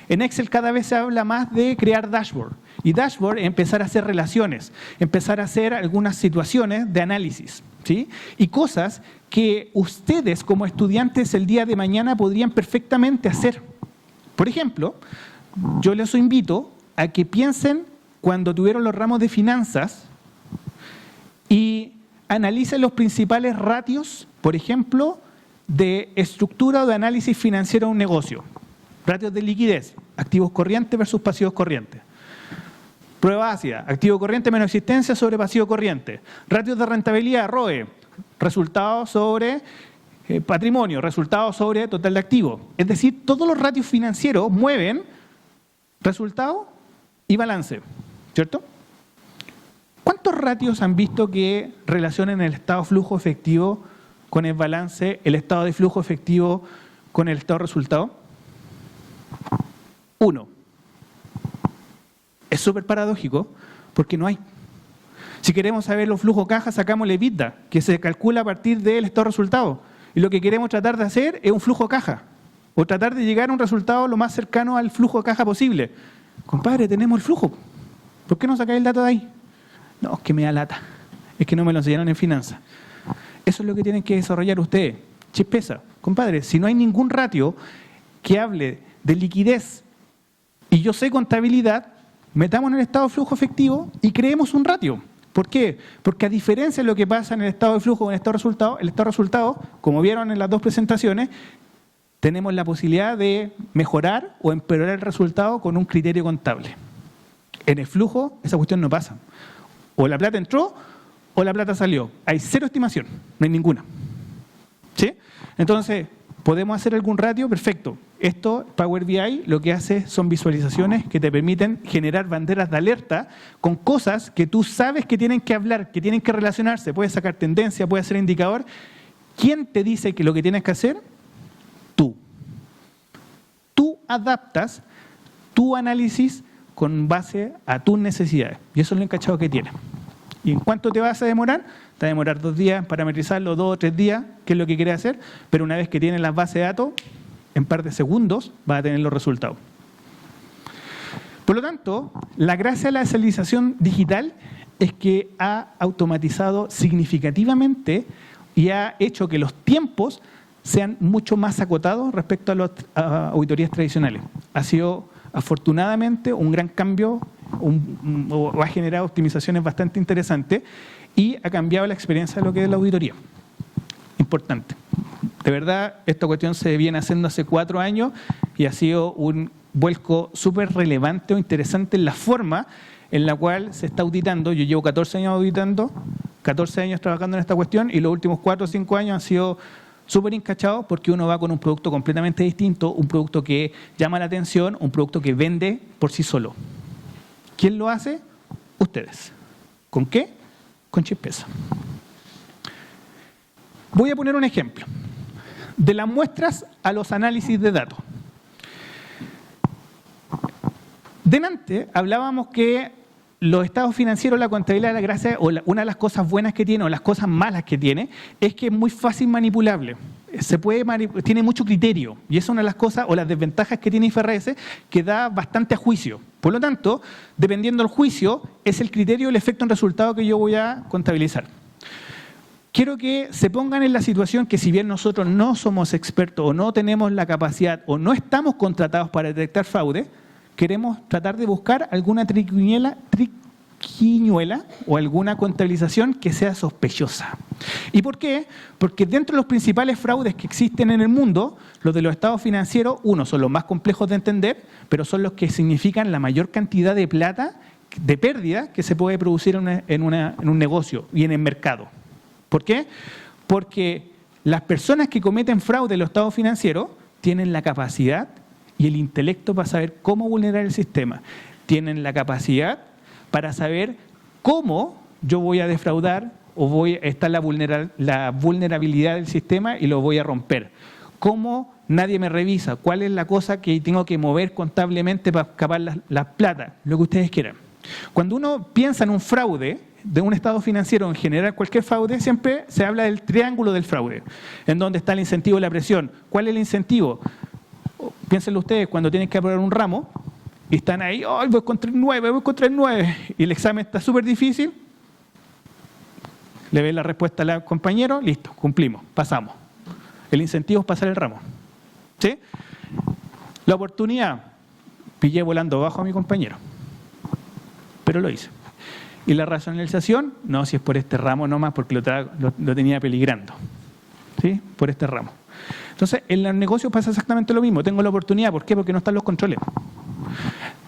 En Excel cada vez se habla más de crear dashboard. Y dashboard es empezar a hacer relaciones, empezar a hacer algunas situaciones de análisis, ¿sí? Y cosas que ustedes como estudiantes el día de mañana podrían perfectamente hacer. Por ejemplo, yo les invito a que piensen cuando tuvieron los ramos de finanzas y analicen los principales ratios, por ejemplo, de estructura o de análisis financiero de un negocio. Ratios de liquidez, activos corrientes versus pasivos corrientes. Prueba ácida, activo corriente menos existencia sobre pasivo corriente. Ratios de rentabilidad, ROE, resultados sobre patrimonio, resultados sobre total de activos. Es decir, todos los ratios financieros mueven resultado y balance, ¿cierto? ¿Cuántos ratios han visto que relacionan el estado de flujo efectivo con el balance, el estado de flujo efectivo con el estado de resultado? 1. Es súper paradójico porque no hay. Si queremos saber los flujos caja, sacamos el EBITDA, que se calcula a partir del estado de resultado. Y lo que queremos tratar de hacer es un flujo caja, o tratar de llegar a un resultado lo más cercano al flujo caja posible. Compadre, tenemos el flujo. ¿Por qué no sacáis el dato de ahí? No, es que me da lata. Es que no me lo enseñaron en finanzas. Eso es lo que tienen que desarrollar ustedes. Chispeza. Compadre, si no hay ningún ratio que hable de liquidez y yo sé contabilidad, metamos en el estado de flujo efectivo y creemos un ratio. ¿Por qué? Porque a diferencia de lo que pasa en el estado de flujo o en el estado de resultado, como vieron en las dos presentaciones, tenemos la posibilidad de mejorar o empeorar el resultado con un criterio contable. En el flujo, esa cuestión no pasa. O la plata entró o la plata salió. Hay cero estimación, no hay ninguna. ¿Sí? Entonces, ¿podemos hacer algún ratio? Perfecto. Esto, Power BI, lo que hace son visualizaciones que te permiten generar banderas de alerta con cosas que tú sabes que tienen que hablar, que tienen que relacionarse. Puedes sacar tendencia, puedes hacer indicador. ¿Quién te dice que lo que tienes que hacer? Tú. Tú adaptas tu análisis con base a tus necesidades. Y eso es lo encachado que tiene. ¿Y en cuánto te vas a demorar? Te va a demorar 2 días para parametrizarlo, 2 o 3 días, que es lo que quieres hacer, pero una vez que tienes las bases de datos, en par de segundos vas a tener los resultados. Por lo tanto, la gracia de la descentralización digital es que ha automatizado significativamente y ha hecho que los tiempos sean mucho más acotados respecto a las auditorías tradicionales. Ha sido afortunadamente un gran cambio, o ha generado optimizaciones bastante interesantes y ha cambiado la experiencia de lo que es la auditoría. Importante. De verdad, esta cuestión se viene haciendo hace 4 años y ha sido un vuelco súper relevante o interesante en la forma en la cual se está auditando. Yo llevo 14 años auditando, 14 años trabajando en esta cuestión y los últimos 4 o 5 años han sido súper encachados porque uno va con un producto completamente distinto, un producto que llama la atención, un producto que vende por sí solo. ¿Quién lo hace? Ustedes. ¿Con qué? Con Chispeza. Voy a poner un ejemplo. De las muestras a los análisis de datos. Delante hablábamos que los estados financieros, la contabilidad, la gracia, o una de las cosas buenas que tiene o las cosas malas que tiene, es que es muy fácil manipulable. Tiene mucho criterio y es una de las cosas o las desventajas que tiene IFRS que da bastante a juicio. Por lo tanto, dependiendo del juicio, es el criterio, el efecto en resultado que yo voy a contabilizar. Quiero que se pongan en la situación que si bien nosotros no somos expertos o no tenemos la capacidad o no estamos contratados para detectar fraude, queremos tratar de buscar alguna triquiñuela o alguna contabilización que sea sospechosa. ¿Y por qué? Porque dentro de los principales fraudes que existen en el mundo, los de los estados financieros, son los más complejos de entender, pero son los que significan la mayor cantidad de plata, de pérdida que se puede producir en un negocio y en el mercado. ¿Por qué? Porque las personas que cometen fraude en los estados financieros tienen la capacidad y el intelecto para saber cómo vulnerar el sistema. Tienen la capacidad para saber cómo yo voy a defraudar o está la vulnerabilidad del sistema y lo voy a romper. Cómo nadie me revisa, cuál es la cosa que tengo que mover contablemente para escapar las plata, lo que ustedes quieran. Cuando uno piensa en un fraude de un estado financiero, en general cualquier fraude, siempre se habla del triángulo del fraude, en donde está el incentivo y la presión. ¿Cuál es el incentivo? Piénsenlo ustedes, cuando tienen que aprobar un ramo y están ahí, ¡ay, voy contra el 9, voy contra el 9! Y el examen está súper difícil, le ven la respuesta al compañero, listo, cumplimos, pasamos. El incentivo es pasar el ramo. ¿Sí? La oportunidad, pillé volando bajo a mi compañero, pero lo hice. Y la racionalización, no, si es por este ramo nomás, porque lo tenía peligrando. ¿Sí? Por este ramo. Entonces, en los negocios pasa exactamente lo mismo. Tengo la oportunidad, ¿por qué? Porque no están los controles.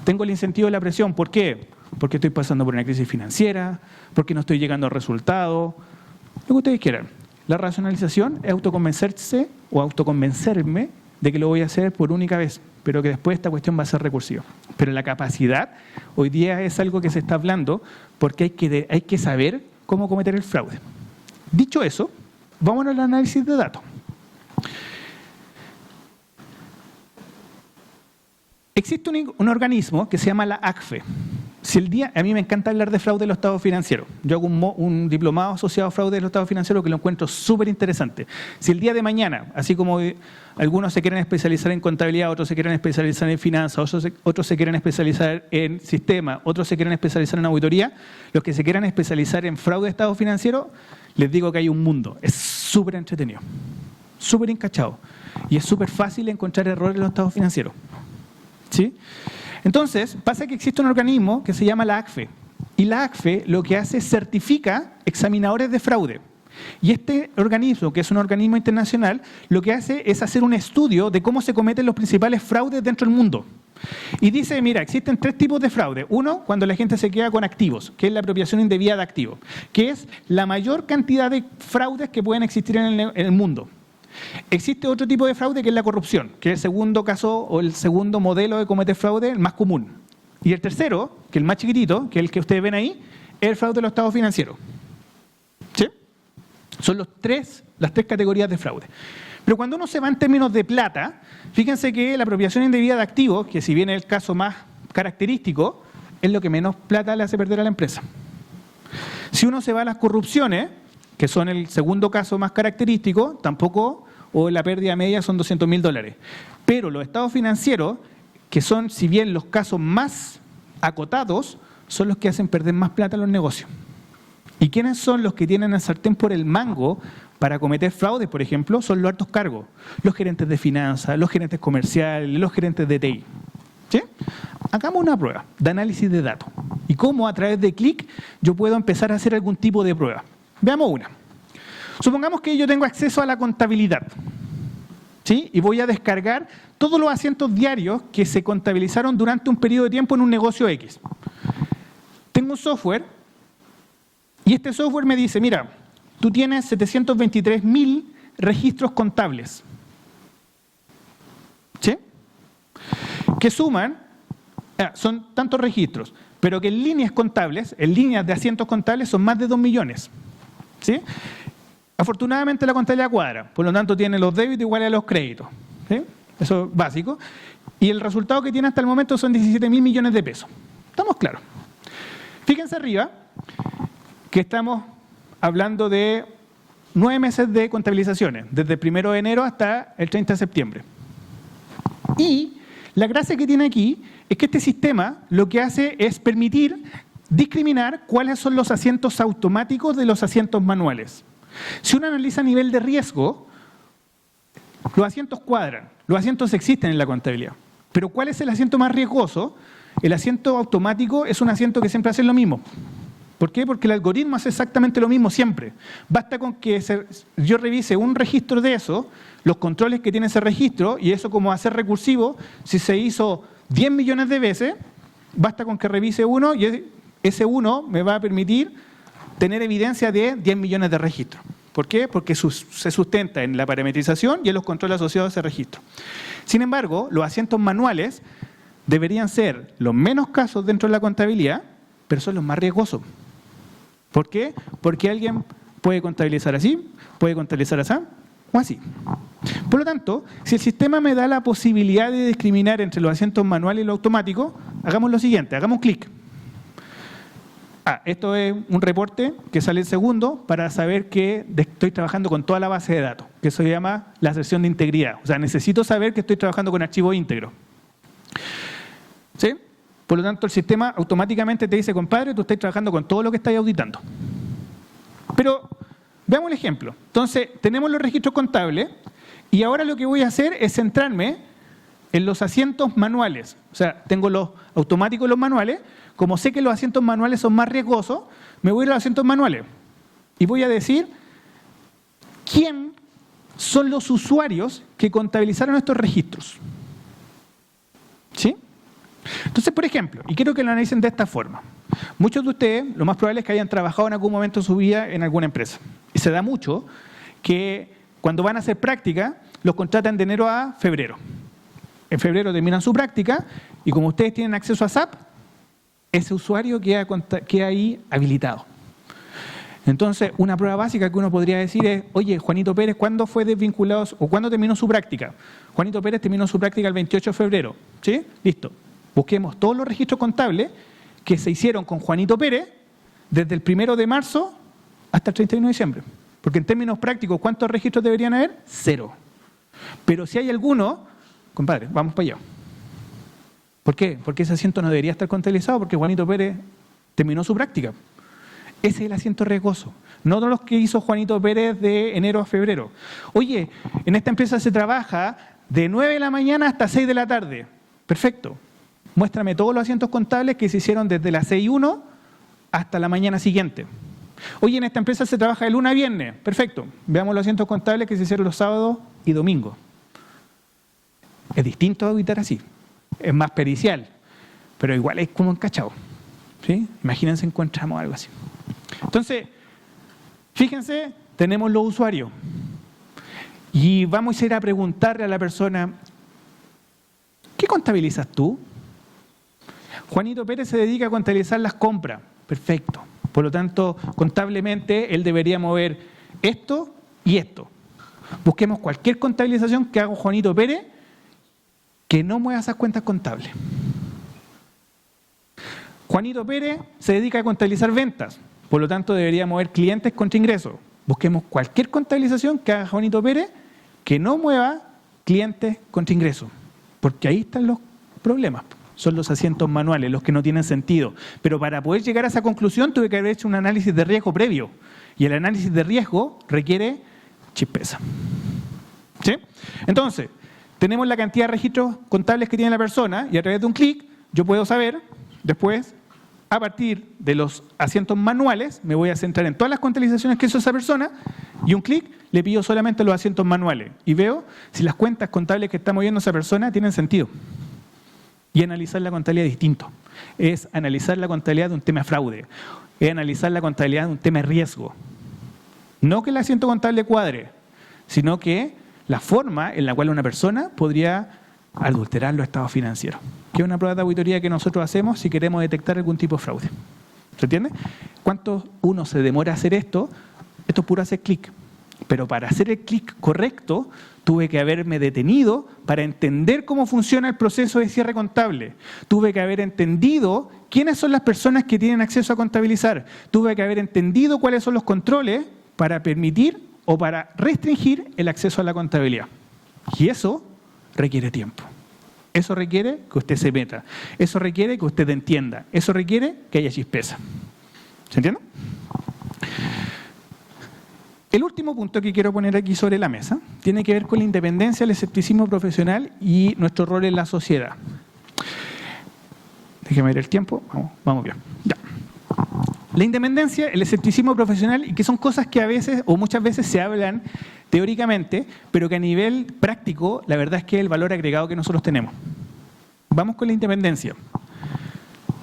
Tengo el incentivo de la presión, ¿por qué? Porque estoy pasando por una crisis financiera, porque no estoy llegando a resultados, lo que ustedes quieran. La racionalización es autoconvencerse o autoconvencerme de que lo voy a hacer por única vez, pero que después esta cuestión va a ser recursiva. Pero la capacidad hoy día es algo que se está hablando porque hay que saber cómo cometer el fraude. Dicho eso, vamos al análisis de datos. Existe un organismo que se llama la ACFE. A mí me encanta hablar de fraude de los estados financieros. Yo hago un diplomado asociado a fraude de los estados financieros que lo encuentro súper interesante. Si el día de mañana, así como algunos se quieren especializar en contabilidad, otros se quieren especializar en finanzas, otros se quieren especializar en sistema, otros se quieren especializar en auditoría, los que se quieran especializar en fraude de estados financieros, les digo que hay un mundo. Es súper entretenido, súper encachado. Y es súper fácil encontrar errores en los estados financieros. ¿Sí? Entonces, pasa que existe un organismo que se llama la ACFE. Y la ACFE lo que hace es certifica examinadores de fraude. Y este organismo, que es un organismo internacional, lo que hace es hacer un estudio de cómo se cometen los principales fraudes dentro del mundo. Y dice, mira, existen 3 tipos de fraude. Uno, cuando la gente se queda con activos, que es la apropiación indebida de activos, que es la mayor cantidad de fraudes que pueden existir en el mundo. Existe otro tipo de fraude que es la corrupción, que es el segundo caso o el segundo modelo de cometer fraude, el más común. Y el tercero, que es el más chiquitito, que es el que ustedes ven ahí, es el fraude de los estados financieros. ¿Sí? Son las tres categorías de fraude. Pero cuando uno se va en términos de plata, fíjense que la apropiación indebida de activos, que si bien es el caso más característico, es lo que menos plata le hace perder a la empresa. Si uno se va a las corrupciones, que son el segundo caso más característico, tampoco, o la pérdida media son $200.000. Pero los estados financieros, que son, si bien los casos más acotados, son los que hacen perder más plata a los negocios. ¿Y quiénes son los que tienen el sartén por el mango para cometer fraudes, por ejemplo? Son los altos cargos, los gerentes de finanzas, los gerentes comerciales, los gerentes de TI. ¿Sí? Hagamos una prueba de análisis de datos. Y cómo a través de Qlik yo puedo empezar a hacer algún tipo de prueba. Veamos una. Supongamos que yo tengo acceso a la contabilidad, ¿sí? Y voy a descargar todos los asientos diarios que se contabilizaron durante un periodo de tiempo en un negocio X. Tengo un software y este software me dice, mira, tú tienes 723.000 registros contables, ¿sí? Que suman, son tantos registros, pero que en líneas contables, en líneas de asientos contables son más de 2 millones. ¿Sí? Afortunadamente la contabilidad cuadra, por lo tanto tiene los débitos iguales a los créditos. ¿Sí? Eso es básico. Y el resultado que tiene hasta el momento son 17.000 millones de pesos. ¿Estamos claros? Fíjense arriba que estamos hablando de 9 meses de contabilizaciones, desde el 1 de enero hasta el 30 de septiembre. Y la gracia que tiene aquí es que este sistema lo que hace es permitir discriminar cuáles son los asientos automáticos de los asientos manuales. Si uno analiza a nivel de riesgo, los asientos cuadran, los asientos existen en la contabilidad. Pero ¿cuál es el asiento más riesgoso? El asiento automático es un asiento que siempre hace lo mismo. ¿Por qué? Porque el algoritmo hace exactamente lo mismo siempre. Basta con que yo revise un registro de eso, los controles que tiene ese registro, y eso como hacer recursivo, si se hizo 10 millones de veces, basta con que revise uno y ese uno me va a permitir tener evidencia de 10 millones de registros. ¿Por qué? Porque se sustenta en la parametrización y en los controles asociados a ese registro. Sin embargo, los asientos manuales deberían ser los menos casos dentro de la contabilidad, pero son los más riesgosos. ¿Por qué? Porque alguien puede contabilizar así, puede contabilizar así o así. Por lo tanto, si el sistema me da la posibilidad de discriminar entre los asientos manuales y los automáticos, hagamos lo siguiente, hagamos un clic. Esto es un reporte que sale el segundo para saber que estoy trabajando con toda la base de datos, que eso se llama la sesión de integridad. O sea, necesito saber que estoy trabajando con archivos íntegros. ¿Sí? Por lo tanto, el sistema automáticamente te dice, compadre, tú estás trabajando con todo lo que estás auditando. Pero veamos el ejemplo. Entonces, tenemos los registros contables y ahora lo que voy a hacer es centrarme en los asientos manuales. O sea, tengo los automáticos y los manuales. Como sé que los asientos manuales son más riesgosos, me voy a ir a los asientos manuales. Y voy a decir quién son los usuarios que contabilizaron estos registros. ¿Sí? Entonces, por ejemplo, y quiero que lo analicen de esta forma. Muchos de ustedes, lo más probable es que hayan trabajado en algún momento de su vida en alguna empresa. Y se da mucho que cuando van a hacer práctica, los contratan de enero a febrero. En febrero terminan su práctica y como ustedes tienen acceso a SAP, ese usuario queda ahí habilitado. Entonces, una prueba básica que uno podría decir es, oye, Juanito Pérez, ¿cuándo fue desvinculado o cuándo terminó su práctica? Juanito Pérez terminó su práctica el 28 de febrero. ¿Sí? Listo. Busquemos todos los registros contables que se hicieron con Juanito Pérez desde el 1 de marzo hasta el 31 de diciembre. Porque en términos prácticos, ¿cuántos registros deberían haber? 0. Pero si hay alguno, compadre, vamos para allá. ¿Por qué? Porque ese asiento no debería estar contabilizado porque Juanito Pérez terminó su práctica. Ese es el asiento riesgoso, no los que hizo Juanito Pérez de enero a febrero. Oye, en esta empresa se trabaja de 9 de la mañana hasta 6 de la tarde. Perfecto. Muéstrame todos los asientos contables que se hicieron desde las 6:01 hasta la mañana siguiente. Oye, en esta empresa se trabaja de lunes a viernes. Perfecto. Veamos los asientos contables que se hicieron los sábados y domingos. Es distinto auditar así. Es más pericial, pero igual es como encachado. ¿Sí? Imagínense encontramos algo así. Entonces, fíjense, tenemos los usuarios. Y vamos a ir a preguntarle a la persona, ¿qué contabilizas tú? Juanito Pérez se dedica a contabilizar las compras. Perfecto. Por lo tanto, contablemente, él debería mover esto y esto. Busquemos cualquier contabilización que haga Juanito Pérez que no mueva esas cuentas contables. Juanito Pérez se dedica a contabilizar ventas, por lo tanto debería mover clientes contra ingresos. Busquemos cualquier contabilización que haga Juanito Pérez que no mueva clientes contra ingresos, porque ahí están los problemas. Son los asientos manuales, los que no tienen sentido. Pero para poder llegar a esa conclusión tuve que haber hecho un análisis de riesgo previo, y el análisis de riesgo requiere chispeza. ¿Sí? Entonces, tenemos la cantidad de registros contables que tiene la persona y a través de un clic yo puedo saber, después, a partir de los asientos manuales, me voy a centrar en todas las contabilizaciones que hizo esa persona y un clic le pido solamente los asientos manuales y veo si las cuentas contables que está moviendo esa persona tienen sentido. Y analizar la contabilidad distinto. Es analizar la contabilidad de un tema de fraude, es analizar la contabilidad de un tema de riesgo. No que el asiento contable cuadre, sino que la forma en la cual una persona podría adulterar los estados financieros, que es una prueba de auditoría que nosotros hacemos si queremos detectar algún tipo de fraude. ¿Se entiende? ¿Cuánto uno se demora a hacer esto? Esto es puro hacer clic. Pero para hacer el clic correcto, tuve que haberme detenido para entender cómo funciona el proceso de cierre contable. Tuve que haber entendido quiénes son las personas que tienen acceso a contabilizar. Tuve que haber entendido cuáles son los controles para permitir o para restringir el acceso a la contabilidad. Y eso requiere tiempo. Eso requiere que usted se meta. Eso requiere que usted entienda. Eso requiere que haya chispeza. ¿Se entiende? El último punto que quiero poner aquí sobre la mesa tiene que ver con la independencia, el escepticismo profesional y nuestro rol en la sociedad. Déjeme ver el tiempo. Vamos bien. Ya. La independencia, el escepticismo profesional, y que son cosas que a veces o muchas veces se hablan teóricamente, pero que a nivel práctico la verdad es que es el valor agregado que nosotros tenemos. Vamos con la independencia.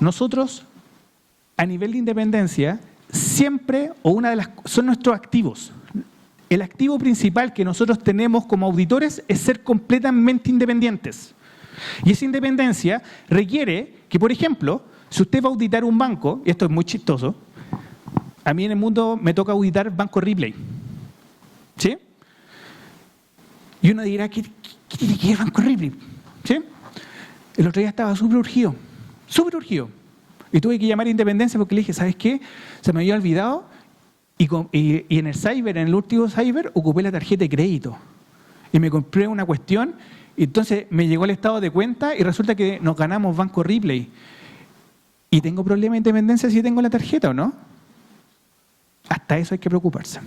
Nosotros, a nivel de independencia, siempre, o una de las son nuestros activos. El activo principal que nosotros tenemos como auditores es ser completamente independientes. Y esa independencia requiere que, por ejemplo, si usted va a auditar un banco, y esto es muy chistoso, a mí en el mundo me toca auditar Banco Ripley. ¿Sí? Y uno dirá, ¿qué tiene que ver Banco Ripley? ¿Sí? El otro día estaba súper urgido. Y tuve que llamar a Independencia porque le dije, ¿sabes qué? Se me había olvidado y en el cyber, en el último cyber, ocupé la tarjeta de crédito. Y me compré una cuestión, y entonces me llegó el estado de cuenta y resulta que nos ganamos Banco Ripley. ¿Y tengo problema de Independencia si tengo la tarjeta o no? Hasta eso hay que preocuparse.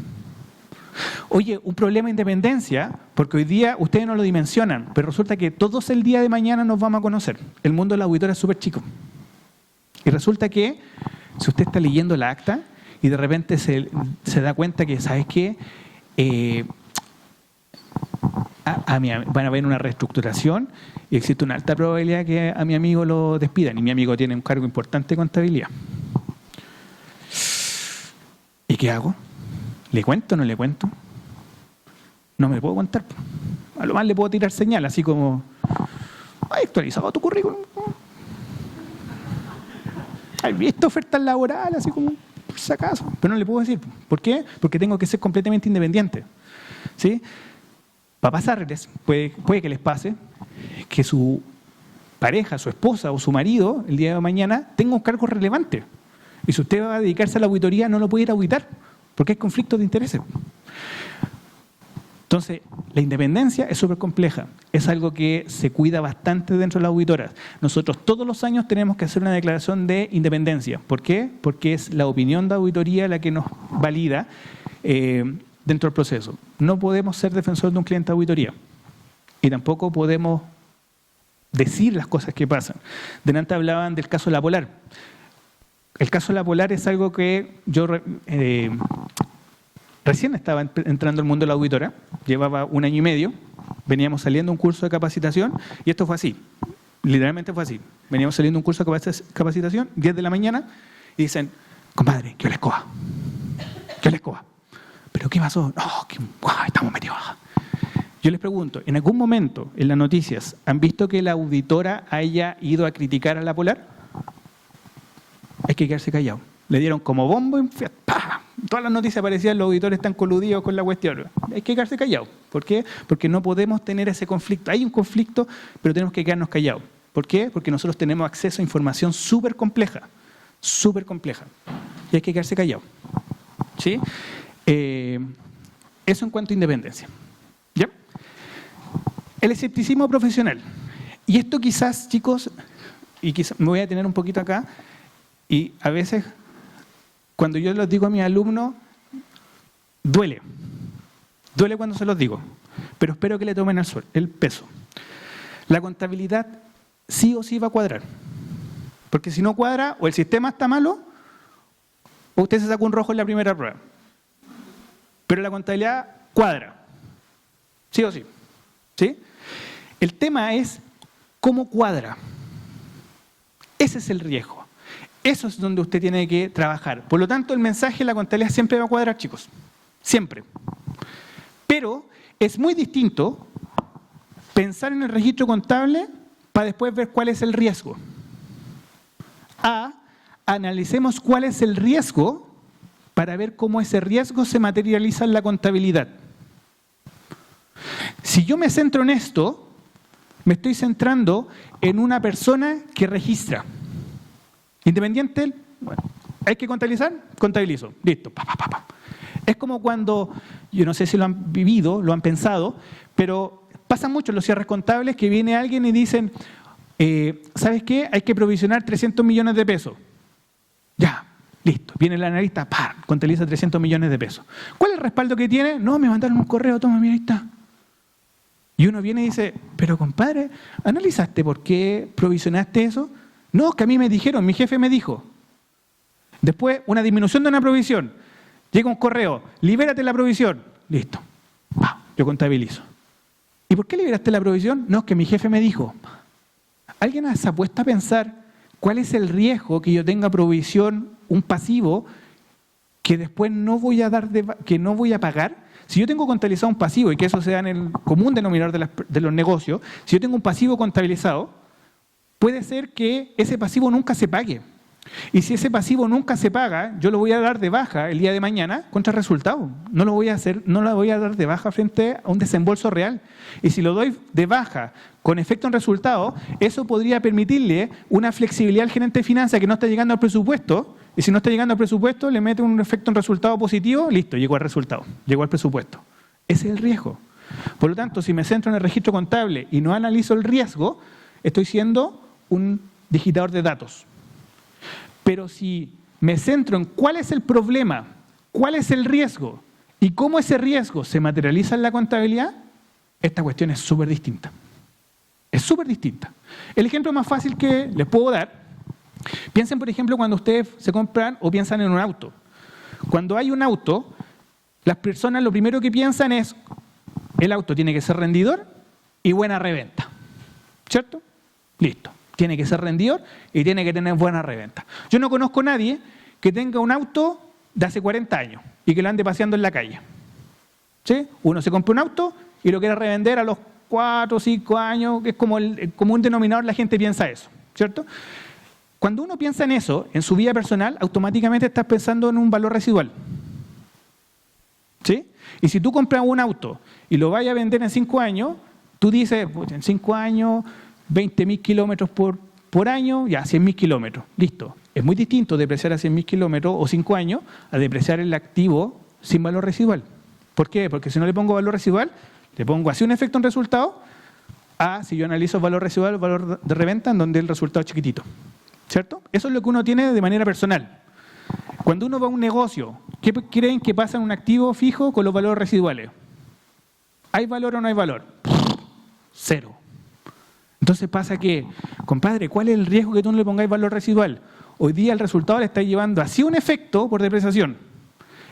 Oye, un problema de Independencia, porque hoy día ustedes no lo dimensionan, pero resulta que todos el día de mañana nos vamos a conocer. El mundo del auditor es súper chico. Y resulta que, si usted está leyendo la acta y de repente se da cuenta que, ¿sabes qué? Van a haber una reestructuración y existe una alta probabilidad que a mi amigo lo despidan. Y mi amigo tiene un cargo importante de contabilidad. ¿Y qué hago? ¿Le cuento o no le cuento? No me puedo contar. A lo más le puedo tirar señal, así como, ¿has actualizado tu currículum? ¿Has visto ofertas laborales? Así como, por si acaso. Pero no le puedo decir. ¿Por qué? Porque tengo que ser completamente independiente. ¿Sí? Va a pasarles, puede que les pase, que su pareja, su esposa o su marido, el día de mañana, tenga un cargo relevante. Y si usted va a dedicarse a la auditoría, no lo puede ir a auditar, porque hay conflictos de intereses. Entonces, la independencia es súper compleja. Es algo que se cuida bastante dentro de las auditoras. Nosotros todos los años tenemos que hacer una declaración de independencia. ¿Por qué? Porque es la opinión de auditoría la que nos valida dentro del proceso. No podemos ser defensores de un cliente de auditoría. Y tampoco podemos decir las cosas que pasan. Delante hablaban del caso de la Polar. El caso de la Polar es algo que yo recién estaba entrando al mundo de la auditora, llevaba 1 año y medio, veníamos saliendo de un curso de capacitación y esto fue así, literalmente fue así. Veníamos saliendo de un curso de capacitación, 10 de la mañana, y dicen, compadre, ¿qué la escoba? ¿Qué la escoba? ¿Pero qué pasó? No, estamos metidos. Yo les pregunto, ¿en algún momento en las noticias han visto que la auditora haya ido a criticar a la Polar? Hay que quedarse callado. Le dieron como bombo y ¡pah! Todas las noticias aparecían, los auditores están coludidos con la cuestión. Hay que quedarse callado. ¿Por qué? Porque no podemos tener ese conflicto. Hay un conflicto, pero tenemos que quedarnos callados. ¿Por qué? Porque nosotros tenemos acceso a información súper compleja. Súper compleja. Y hay que quedarse callado. ¿Sí? Eso en cuanto a independencia. ¿Ya? El escepticismo profesional. Y esto quizás, chicos, y quizás me voy a detener un poquito acá, y a veces, cuando yo los digo a mis alumnos, duele. Duele cuando se los digo, pero espero que le tomen el peso. La contabilidad sí o sí va a cuadrar. Porque si no cuadra, o el sistema está malo, o usted se saca un rojo en la primera prueba. Pero la contabilidad cuadra. Sí o sí. ¿Sí? El tema es cómo cuadra. Ese es el riesgo. Eso es donde usted tiene que trabajar. Por lo tanto, el mensaje de la contabilidad siempre va a cuadrar, chicos. Siempre. Pero es muy distinto pensar en el registro contable para después ver cuál es el riesgo. Analicemos cuál es el riesgo para ver cómo ese riesgo se materializa en la contabilidad. Si yo me centro en esto, me estoy centrando en una persona que registra. Independiente, bueno, ¿hay que contabilizar? Contabilizo. Listo. Es como cuando, yo no sé si lo han vivido, lo han pensado, pero pasa mucho en los cierres contables que viene alguien y dicen, ¿sabes qué? Hay que provisionar 300 millones de pesos. Ya, listo. Viene el analista, contabiliza 300 millones de pesos. ¿Cuál es el respaldo que tiene? No, me mandaron un correo, toma, mira, ahí está. Y uno viene y dice, pero compadre, ¿analizaste por qué provisionaste eso? No, que a mí me dijeron, mi jefe me dijo. Después, una disminución de una provisión. Llega un correo, libérate la provisión. Listo. Yo contabilizo. ¿Y por qué liberaste la provisión? No, que mi jefe me dijo. ¿Alguien se ha puesto a pensar cuál es el riesgo que yo tenga provisión, un pasivo, que después no voy a que no voy a pagar? Si yo tengo contabilizado un pasivo, y que eso sea en el común denominador de los negocios, si yo tengo un pasivo contabilizado, puede ser que ese pasivo nunca se pague. Y si ese pasivo nunca se paga, yo lo voy a dar de baja el día de mañana contra resultado. No lo voy a dar de baja frente a un desembolso real. Y si lo doy de baja con efecto en resultado, eso podría permitirle una flexibilidad al gerente de finanzas que no está llegando al presupuesto. Y si no está llegando al presupuesto, le mete un efecto en resultado positivo, listo, llegó al resultado, llegó al presupuesto. Ese es el riesgo. Por lo tanto, si me centro en el registro contable y no analizo el riesgo, estoy siendo un digitador de datos. Pero si me centro en cuál es el problema, cuál es el riesgo y cómo ese riesgo se materializa en la contabilidad, esta cuestión es súper distinta. Es súper distinta. El ejemplo más fácil que les puedo dar, piensen por ejemplo cuando ustedes se compran o piensan en un auto. Cuando hay un auto, las personas lo primero que piensan es, el auto tiene que ser rendidor y buena reventa. ¿Cierto? Listo. Tiene que ser rendidor y tiene que tener buena reventa. Yo no conozco a nadie que tenga un auto de hace 40 años y que lo ande paseando en la calle. ¿Sí? Uno se compra un auto y lo quiere revender a los 4 o 5 años, que es como el común denominador, la gente piensa eso. ¿Cierto? Cuando uno piensa en eso, en su vida personal, automáticamente estás pensando en un valor residual. ¿Sí? Y si tú compras un auto y lo vayas a vender en 5 años, tú dices, en 5 años... 20.000 kilómetros por año, ya 100.000 kilómetros, listo. Es muy distinto depreciar a 100.000 kilómetros o 5 años a depreciar el activo sin valor residual. ¿Por qué? Porque si no le pongo valor residual, le pongo así un efecto en resultado, si yo analizo el valor residual, el valor de reventa, en donde el resultado es chiquitito. ¿Cierto? Eso es lo que uno tiene de manera personal. Cuando uno va a un negocio, ¿qué creen que pasa en un activo fijo con los valores residuales? ¿Hay valor o no hay valor? Cero. Entonces pasa que, compadre, ¿cuál es el riesgo que tú no le pongáis valor residual? Hoy día el resultado le está llevando así un efecto por depreciación.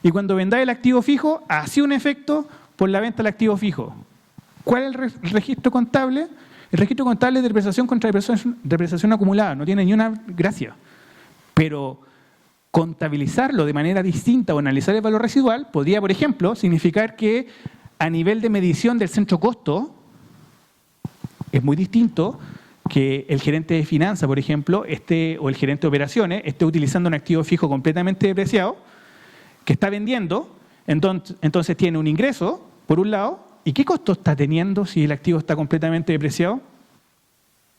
Y cuando vendáis el activo fijo, así un efecto por la venta del activo fijo. ¿Cuál es el registro contable? El registro contable es de depreciación contra depreciación acumulada. No tiene ni una gracia. Pero contabilizarlo de manera distinta o analizar el valor residual podría, por ejemplo, significar que a nivel de medición del centro costo, es muy distinto que el gerente de finanzas, por ejemplo, o el gerente de operaciones, esté utilizando un activo fijo completamente depreciado, que está vendiendo, entonces tiene un ingreso, por un lado, ¿y qué costo está teniendo si el activo está completamente depreciado?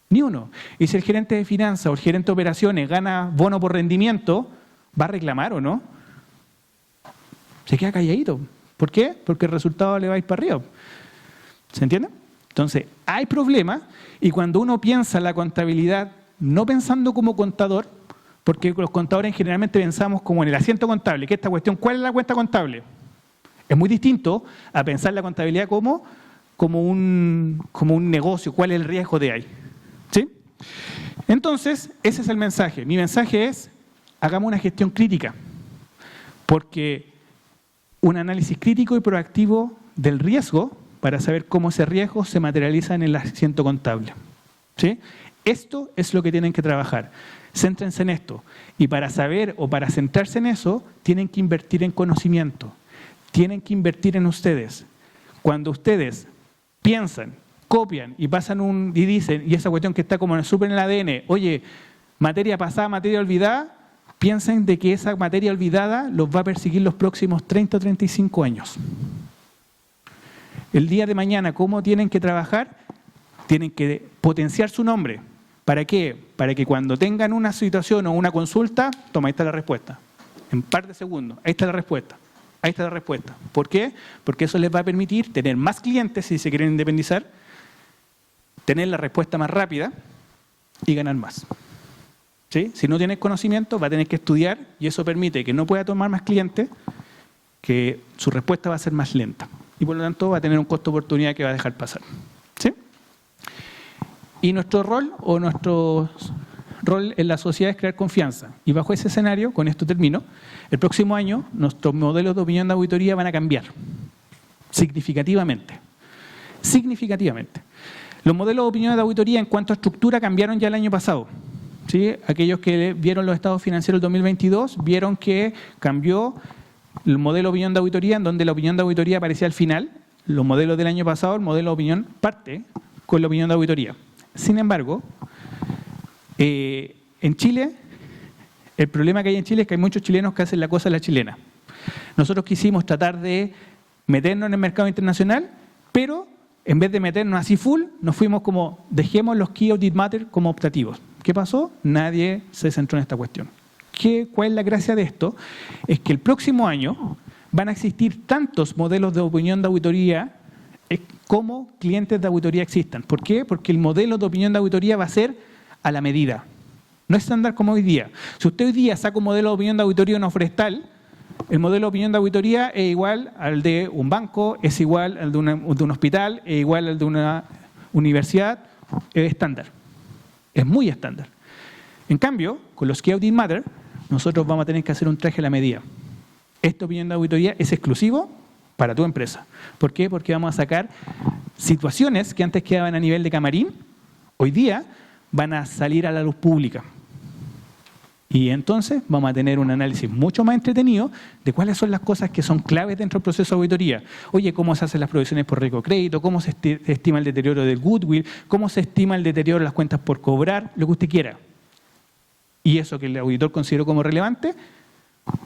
Ni uno. Y si el gerente de finanzas o el gerente de operaciones gana bono por rendimiento, ¿va a reclamar o no? Se queda calladito. ¿Por qué? Porque el resultado le va a ir para arriba. ¿Se entiende? Entonces, hay problemas y cuando uno piensa la contabilidad, no pensando como contador, porque los contadores generalmente pensamos como en el asiento contable, que esta cuestión, ¿cuál es la cuenta contable? Es muy distinto a pensar la contabilidad como un negocio, ¿cuál es el riesgo de ahí? ¿Sí? Entonces, ese es el mensaje. Mi mensaje es, hagamos una gestión crítica, porque un análisis crítico y proactivo del riesgo para saber cómo ese riesgo se materializa en el asiento contable. ¿Sí? Esto es lo que tienen que trabajar. Céntrense en esto. Y para saber o para centrarse en eso, tienen que invertir en conocimiento. Tienen que invertir en ustedes. Cuando ustedes piensan, copian y pasan y dicen, y esa cuestión que está como súper en el ADN, oye, materia pasada, materia olvidada, piensen de que esa materia olvidada los va a perseguir los próximos 30 o 35 años. El día de mañana, ¿cómo tienen que trabajar? Tienen que potenciar su nombre. ¿Para qué? Para que cuando tengan una situación o una consulta, toma, ahí está la respuesta. En un par de segundos, ahí está la respuesta. Ahí está la respuesta. ¿Por qué? Porque eso les va a permitir tener más clientes si se quieren independizar, tener la respuesta más rápida y ganar más. ¿Sí? Si no tienes conocimiento, va a tener que estudiar y eso permite que no pueda tomar más clientes, que su respuesta va a ser más lenta. Y por lo tanto va a tener un costo de oportunidad que va a dejar pasar. ¿Sí? Y nuestro rol en la sociedad es crear confianza. Y bajo ese escenario, con esto termino, el próximo año nuestros modelos de opinión de auditoría van a cambiar significativamente. Significativamente. Los modelos de opinión de auditoría en cuanto a estructura cambiaron ya el año pasado. ¿Sí? Aquellos que vieron los estados financieros del 2022 vieron que cambió el modelo de opinión de auditoría, en donde la opinión de auditoría aparecía al final. Los modelos del año pasado, el modelo de opinión parte con la opinión de auditoría. Sin embargo, en Chile El problema que hay en Chile es que hay muchos chilenos que hacen la cosa a la chilena. Nosotros quisimos tratar de meternos en el mercado internacional, pero en vez de meternos así full, nos fuimos como, dejemos los Key Audit Matter como optativos. ¿Qué pasó? Nadie se centró en esta cuestión. ¿Cuál es la gracia de esto? Es que el próximo año van a existir tantos modelos de opinión de auditoría como clientes de auditoría existan. ¿Por qué? Porque el modelo de opinión de auditoría va a ser a la medida. No es estándar como hoy día. Si usted hoy día saca un modelo de opinión de auditoría en una forestal, el modelo de opinión de auditoría es igual al de un banco, es igual al de un hospital, es igual al de una universidad, es estándar. Es muy estándar. En cambio, con los Key Audit Matter, nosotros vamos a tener que hacer un traje a la medida. Esta opinión de auditoría es exclusivo para tu empresa. ¿Por qué? Porque vamos a sacar situaciones que antes quedaban a nivel de camarín, hoy día van a salir a la luz pública. Y entonces vamos a tener un análisis mucho más entretenido de cuáles son las cosas que son claves dentro del proceso de auditoría. Oye, cómo se hacen las provisiones por riesgo de crédito, cómo se estima el deterioro del goodwill, cómo se estima el deterioro de las cuentas por cobrar, lo que usted quiera. Y eso que el auditor consideró como relevante,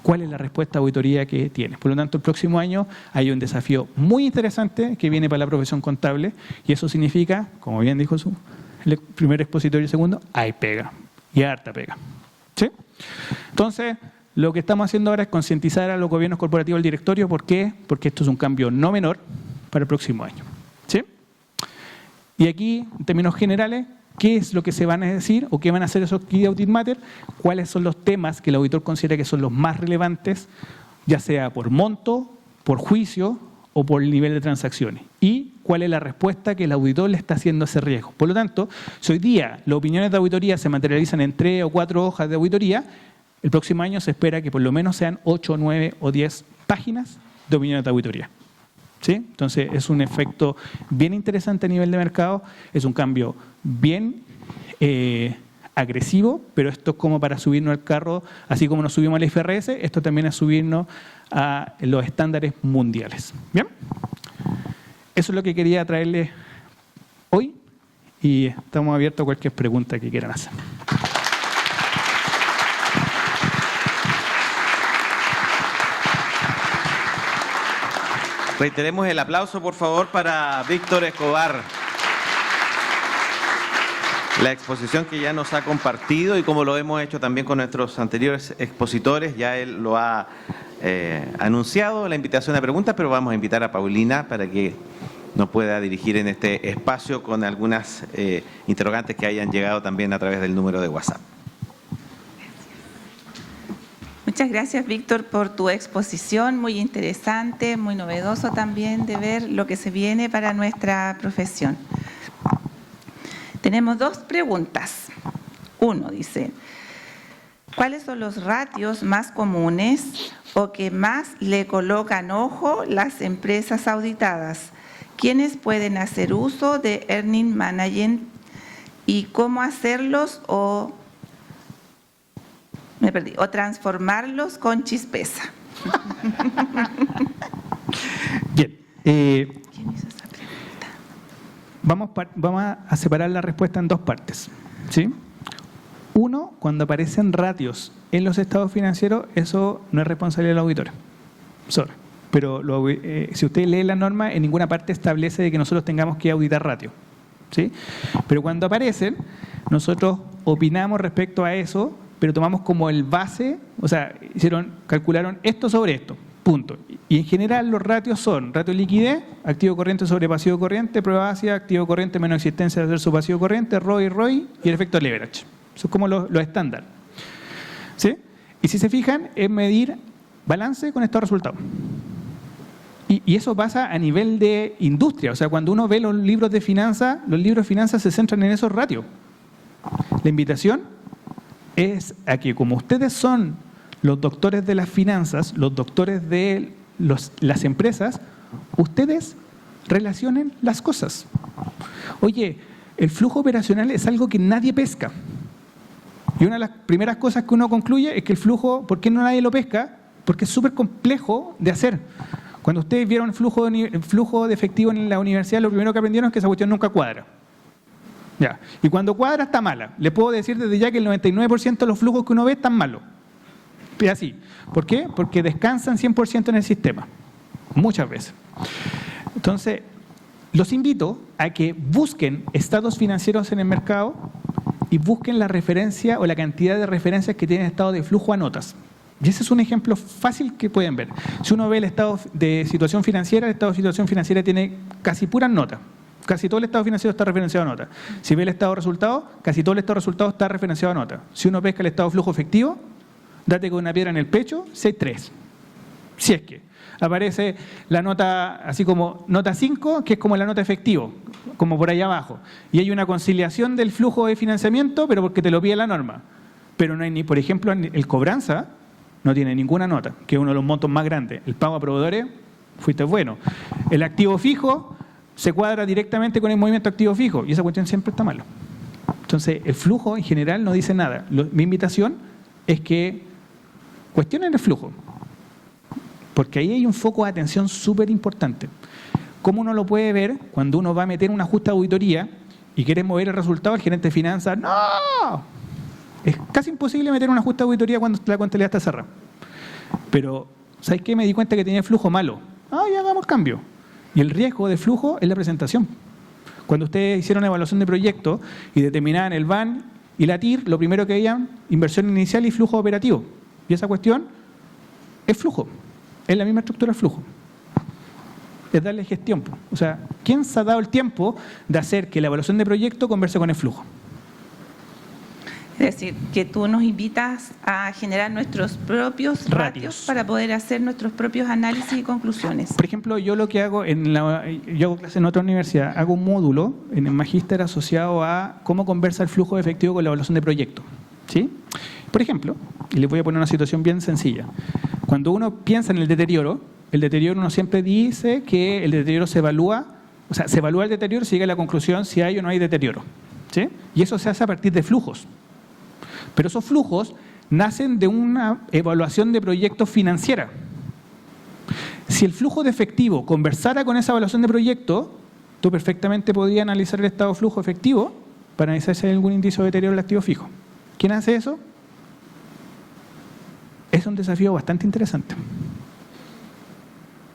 ¿cuál es la respuesta de auditoría que tiene? Por lo tanto, el próximo año hay un desafío muy interesante que viene para la profesión contable y eso significa, como bien dijo el primer expositor y el segundo, hay pega y harta pega. ¿Sí? Entonces, lo que estamos haciendo ahora es concientizar a los gobiernos corporativos del directorio. ¿Por qué? Porque esto es un cambio no menor para el próximo año. ¿Sí? Y aquí, en términos generales, ¿qué es lo que se van a decir o qué van a hacer esos Key Audit Matter? ¿Cuáles son los temas que el auditor considera que son los más relevantes, ya sea por monto, por juicio o por el nivel de transacciones? Y cuál es la respuesta que el auditor le está haciendo a ese riesgo. Por lo tanto, si hoy día las opiniones de auditoría se materializan en 3 o 4 hojas de auditoría, el próximo año se espera que por lo menos sean 8, 9 o 10 páginas de opiniones de auditoría. ¿Sí? Entonces es un efecto bien interesante a nivel de mercado, es un cambio bien agresivo, pero esto es como para subirnos al carro, así como nos subimos al IFRS, esto también es subirnos a los estándares mundiales. ¿Bien? Eso es lo que quería traerles hoy y estamos abiertos a cualquier pregunta que quieran hacer. Reiteremos el aplauso, por favor, para Víctor Escobar. La exposición que ya nos ha compartido y como lo hemos hecho también con nuestros anteriores expositores, ya él lo ha anunciado, la invitación a preguntas, pero vamos a invitar a Paulina para que nos pueda dirigir en este espacio con algunas interrogantes que hayan llegado también a través del número de WhatsApp. Muchas gracias, Víctor, por tu exposición, muy interesante, muy novedoso también de ver lo que se viene para nuestra profesión. Tenemos 2 preguntas. Uno dice, ¿cuáles son los ratios más comunes o que más le colocan ojo las empresas auditadas? ¿Quiénes pueden hacer uso de Earning Management y cómo hacerlos o transformarlos con Chispeza? Bien. ¿Quién hizo esa pregunta? Vamos a separar la respuesta en 2 partes. ¿Sí? Uno, cuando aparecen ratios en los estados financieros, eso no es responsabilidad del auditor. Sorry. Pero si usted lee la norma, en ninguna parte establece de que nosotros tengamos que auditar ratio. ¿Sí? Pero cuando aparecen, nosotros opinamos respecto a eso, pero tomamos como el base, o sea, calcularon esto sobre esto, punto. Y en general los ratios son ratio de liquidez, activo corriente sobre pasivo corriente, prueba ácida, activo corriente menos existencia versus pasivo corriente, ROI y el efecto leverage. Eso es como lo estándar. ¿Sí? Y si se fijan, es medir balance con estos resultados. Y eso pasa a nivel de industria. O sea, cuando uno ve los libros de finanzas se centran en esos ratios. La invitación es a que, como ustedes son los doctores de las finanzas, los doctores de las empresas, ustedes relacionen las cosas. Oye, el flujo operacional es algo que nadie pesca. Y una de las primeras cosas que uno concluye es que el flujo, ¿por qué no nadie lo pesca? Porque es súper complejo de hacer. Cuando ustedes vieron el flujo de efectivo en la universidad, lo primero que aprendieron es que esa cuestión nunca cuadra. Ya. Y cuando cuadra está mala. Le puedo decir desde ya que el 99% de los flujos que uno ve están malos. Es así. ¿Por qué? Porque descansan 100% en el sistema, muchas veces. Entonces, los invito a que busquen estados financieros en el mercado y busquen la referencia o la cantidad de referencias que tienen estado de flujo a notas. Y ese es un ejemplo fácil que pueden ver. Si uno ve el estado de situación financiera, el estado de situación financiera tiene casi puras notas. Casi todo el estado financiero está referenciado a nota. Si ve el estado de resultados, casi todo el estado de resultados está referenciado a nota. Si uno pesca el estado de flujo efectivo, date con una piedra en el pecho, si hay 3. Si es que aparece la nota, así como nota 5, que es como la nota efectivo, como por ahí abajo. Y hay una conciliación del flujo de financiamiento, pero porque te lo pide la norma. Pero no hay ni, por ejemplo, el cobranza no tiene ninguna nota, que es uno de los montos más grandes. El pago a proveedores, fuiste bueno. El activo fijo se cuadra directamente con el movimiento activo fijo, y esa cuestión siempre está malo. Entonces, el flujo en general no dice nada. Mi invitación es que cuestionen el flujo, porque ahí hay un foco de atención súper importante. ¿Cómo uno lo puede ver cuando uno va a meter una justa auditoría y quiere mover el resultado? El gerente de finanzas, ¡no! Es casi imposible meter una justa auditoría cuando la contabilidad está cerrada. Pero, ¿sabes qué? Me di cuenta que tenía flujo malo. Ya hagamos cambio. Y el riesgo de flujo es la presentación. Cuando ustedes hicieron una evaluación de proyecto y determinaban el VAN y la TIR, lo primero que veían, inversión inicial y flujo operativo. Y esa cuestión es flujo. Es la misma estructura del flujo. Es darle gestión. O sea, ¿quién se ha dado el tiempo de hacer que la evaluación de proyecto converse con el flujo? Es decir, que tú nos invitas a generar nuestros propios ratios para poder hacer nuestros propios análisis y conclusiones. Por ejemplo, yo lo que hago, yo hago clase en otra universidad, hago un módulo en el magíster asociado a cómo conversa el flujo de efectivo con la evaluación de proyecto. ¿Sí? Por ejemplo, y les voy a poner una situación bien sencilla. Cuando uno piensa en el deterioro uno siempre dice que el deterioro se evalúa, o sea, se evalúa el deterioro y se llega a la conclusión si hay o no hay deterioro. ¿Sí? Y eso se hace a partir de flujos. Pero esos flujos nacen de una evaluación de proyectos financiera. Si el flujo de efectivo conversara con esa evaluación de proyecto, tú perfectamente podrías analizar el estado de flujo efectivo para analizar si hay algún indicio de deterioro del activo fijo. ¿Quién hace eso? Es un desafío bastante interesante.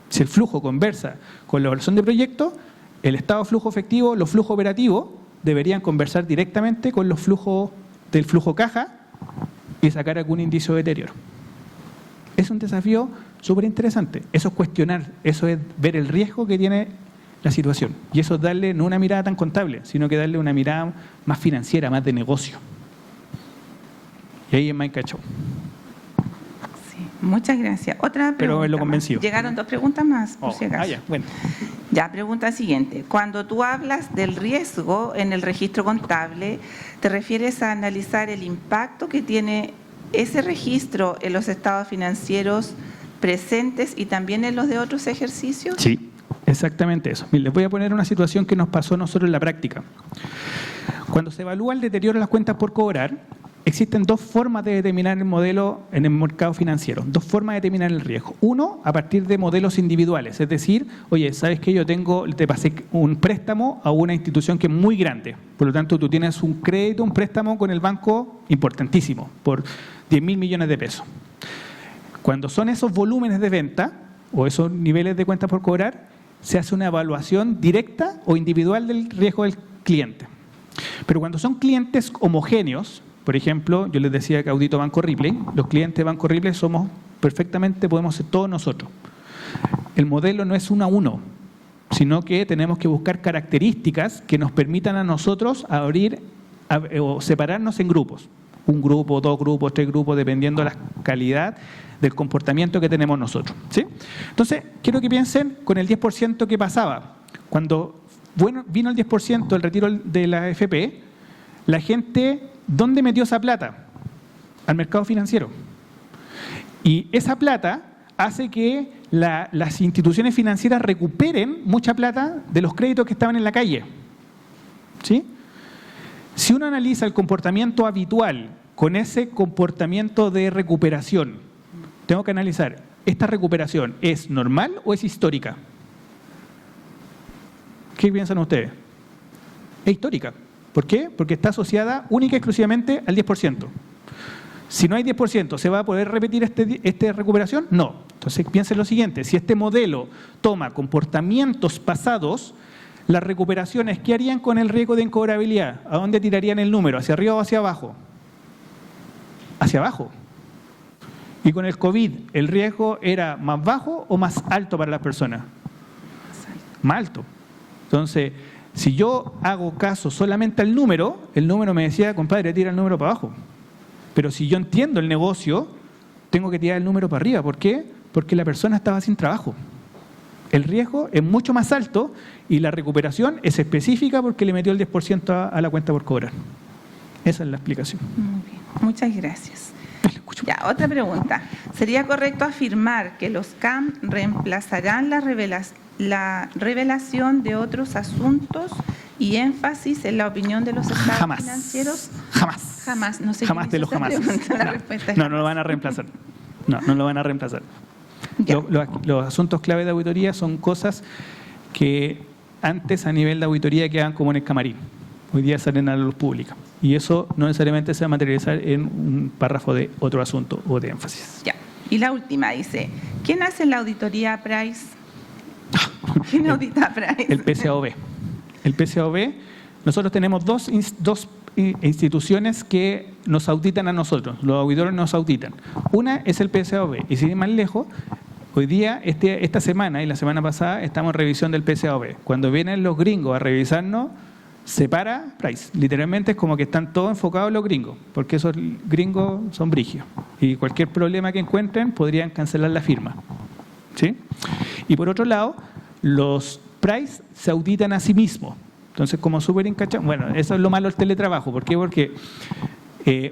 Si el flujo conversa con la evaluación de proyecto, el estado de flujo efectivo, los flujos operativos, deberían conversar directamente con los flujos del flujo caja y sacar algún indicio de deterioro. Es un desafío súper interesante. Eso es cuestionar, eso es ver el riesgo que tiene la situación. Y eso es darle no una mirada tan contable, sino que darle una mirada más financiera, más de negocio. Y ahí es más cachó. Sí, muchas gracias. Otra pregunta. Pero lo convenció. Llegaron 2 preguntas más, por si acaso. Ya, bueno. Ya, pregunta siguiente. Cuando tú hablas del riesgo en el registro contable, ¿te refieres a analizar el impacto que tiene ese registro en los estados financieros presentes y también en los de otros ejercicios? Sí, exactamente eso. Les voy a poner una situación que nos pasó a nosotros en la práctica. Cuando se evalúa el deterioro de las cuentas por cobrar, existen 2 formas de determinar el modelo en el mercado financiero, 2 formas de determinar el riesgo. Uno, a partir de modelos individuales, es decir, oye, ¿sabes qué? Te pasé un préstamo a una institución que es muy grande, por lo tanto tú tienes un crédito, un préstamo con el banco importantísimo, por 10.000 millones de pesos. Cuando son esos volúmenes de venta o esos niveles de cuentas por cobrar, se hace una evaluación directa o individual del riesgo del cliente. Pero cuando son clientes homogéneos, por ejemplo, yo les decía que audito Banco Ripley, los clientes de Banco Ripley podemos ser todos nosotros. El modelo no es 1 a 1, sino que tenemos que buscar características que nos permitan a nosotros abrir o separarnos en grupos. 1 grupo, 2 grupos, 3 grupos, dependiendo de la calidad del comportamiento que tenemos nosotros. ¿Sí? Entonces, quiero que piensen con el 10% que pasaba. Cuando vino el 10% del retiro de la AFP, la gente, ¿dónde metió esa plata? Al mercado financiero. Y esa plata hace que las instituciones financieras recuperen mucha plata de los créditos que estaban en la calle. ¿Sí? Si uno analiza el comportamiento habitual con ese comportamiento de recuperación, tengo que analizar, ¿esta recuperación es normal o es histórica? ¿Qué piensan ustedes? Es histórica. ¿Por qué? Porque está asociada única y exclusivamente al 10%. Si no hay 10%, ¿se va a poder repetir esta recuperación? No. Entonces piensen lo siguiente, si este modelo toma comportamientos pasados, las recuperaciones, ¿qué harían con el riesgo de incobrabilidad? ¿A dónde tirarían el número? ¿Hacia arriba o hacia abajo? Hacia abajo. Y con el COVID, ¿el riesgo era más bajo o más alto para las personas? Más alto. Entonces, si yo hago caso solamente al número, el número me decía, compadre, tira el número para abajo. Pero si yo entiendo el negocio, tengo que tirar el número para arriba. ¿Por qué? Porque la persona estaba sin trabajo. El riesgo es mucho más alto y la recuperación es específica porque le metió el 10% a la cuenta por cobrar. Esa es la explicación. Muy bien, muchas gracias. Ya, otra pregunta. ¿Sería correcto afirmar que los CAM reemplazarán la revelación de otros asuntos y énfasis en la opinión de los estados financieros? Jamás. Jamás. No sé jamás de los jamás. No lo van a reemplazar. No lo van a reemplazar. Los asuntos clave de auditoría son cosas que antes a nivel de auditoría quedaban como en el camarín. Hoy día salen a la luz pública. Y eso no necesariamente se va a materializar en un párrafo de otro asunto o de énfasis. Ya. Y la última dice, ¿quién hace la auditoría Price? ¿Quién audita Price? El PCAOB. El PCAOB, nosotros tenemos dos instituciones que nos auditan a nosotros, los auditores nos auditan. Una es el PCAOB, y sin ir más lejos, hoy día, esta semana y la semana pasada, estamos en revisión del PCAOB. Cuando vienen los gringos a revisarnos, se para Price. Literalmente es como que están todos enfocados en los gringos, porque esos gringos son brígidos. Y cualquier problema que encuentren, podrían cancelar la firma. ¿Sí? Y por otro lado, los Price se auditan a sí mismos. Entonces, como súper encachado, bueno, eso es lo malo del teletrabajo. ¿Por qué? Porque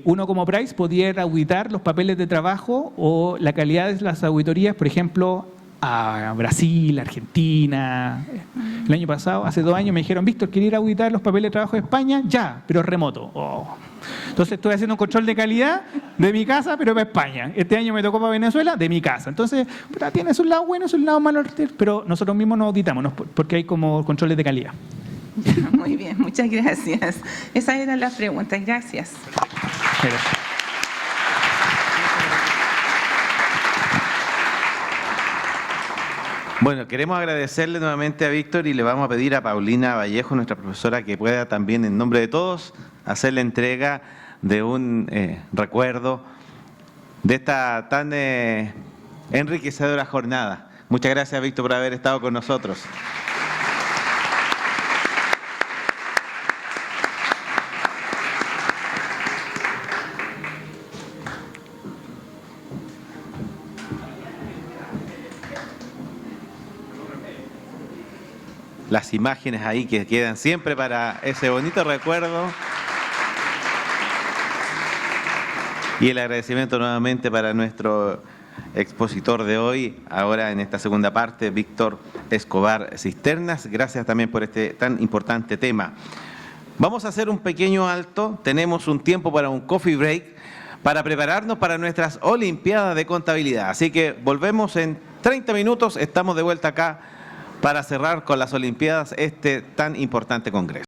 uno como Price podía auditar los papeles de trabajo o la calidad de las auditorías, por ejemplo, a Brasil, Argentina. El año pasado, hace 2 años, me dijeron, Víctor, ¿quieres ir a auditar los papeles de trabajo de España? Ya, pero es remoto. Oh. Entonces estoy haciendo un control de calidad de mi casa, pero para España. Este año me tocó para Venezuela, de mi casa. Entonces, tiene su lado bueno, su lado malo, pero nosotros mismos nos auditamos, porque hay como controles de calidad. Muy bien, muchas gracias. Esas eran las preguntas. Gracias. Gracias. Bueno, queremos agradecerle nuevamente a Víctor y le vamos a pedir a Paulina Vallejo, nuestra profesora, que pueda también, en nombre de todos, hacer la entrega de un recuerdo de esta tan enriquecedora jornada. Muchas gracias, Víctor, por haber estado con nosotros. Las imágenes ahí que quedan siempre para ese bonito recuerdo. Y el agradecimiento nuevamente para nuestro expositor de hoy, ahora en esta segunda parte, Víctor Escobar Cisternas. Gracias también por este tan importante tema. Vamos a hacer un pequeño alto, tenemos un tiempo para un coffee break, para prepararnos para nuestras Olimpiadas de Contabilidad. Así que volvemos en 30 minutos, estamos de vuelta acá para cerrar con las Olimpiadas este tan importante congreso.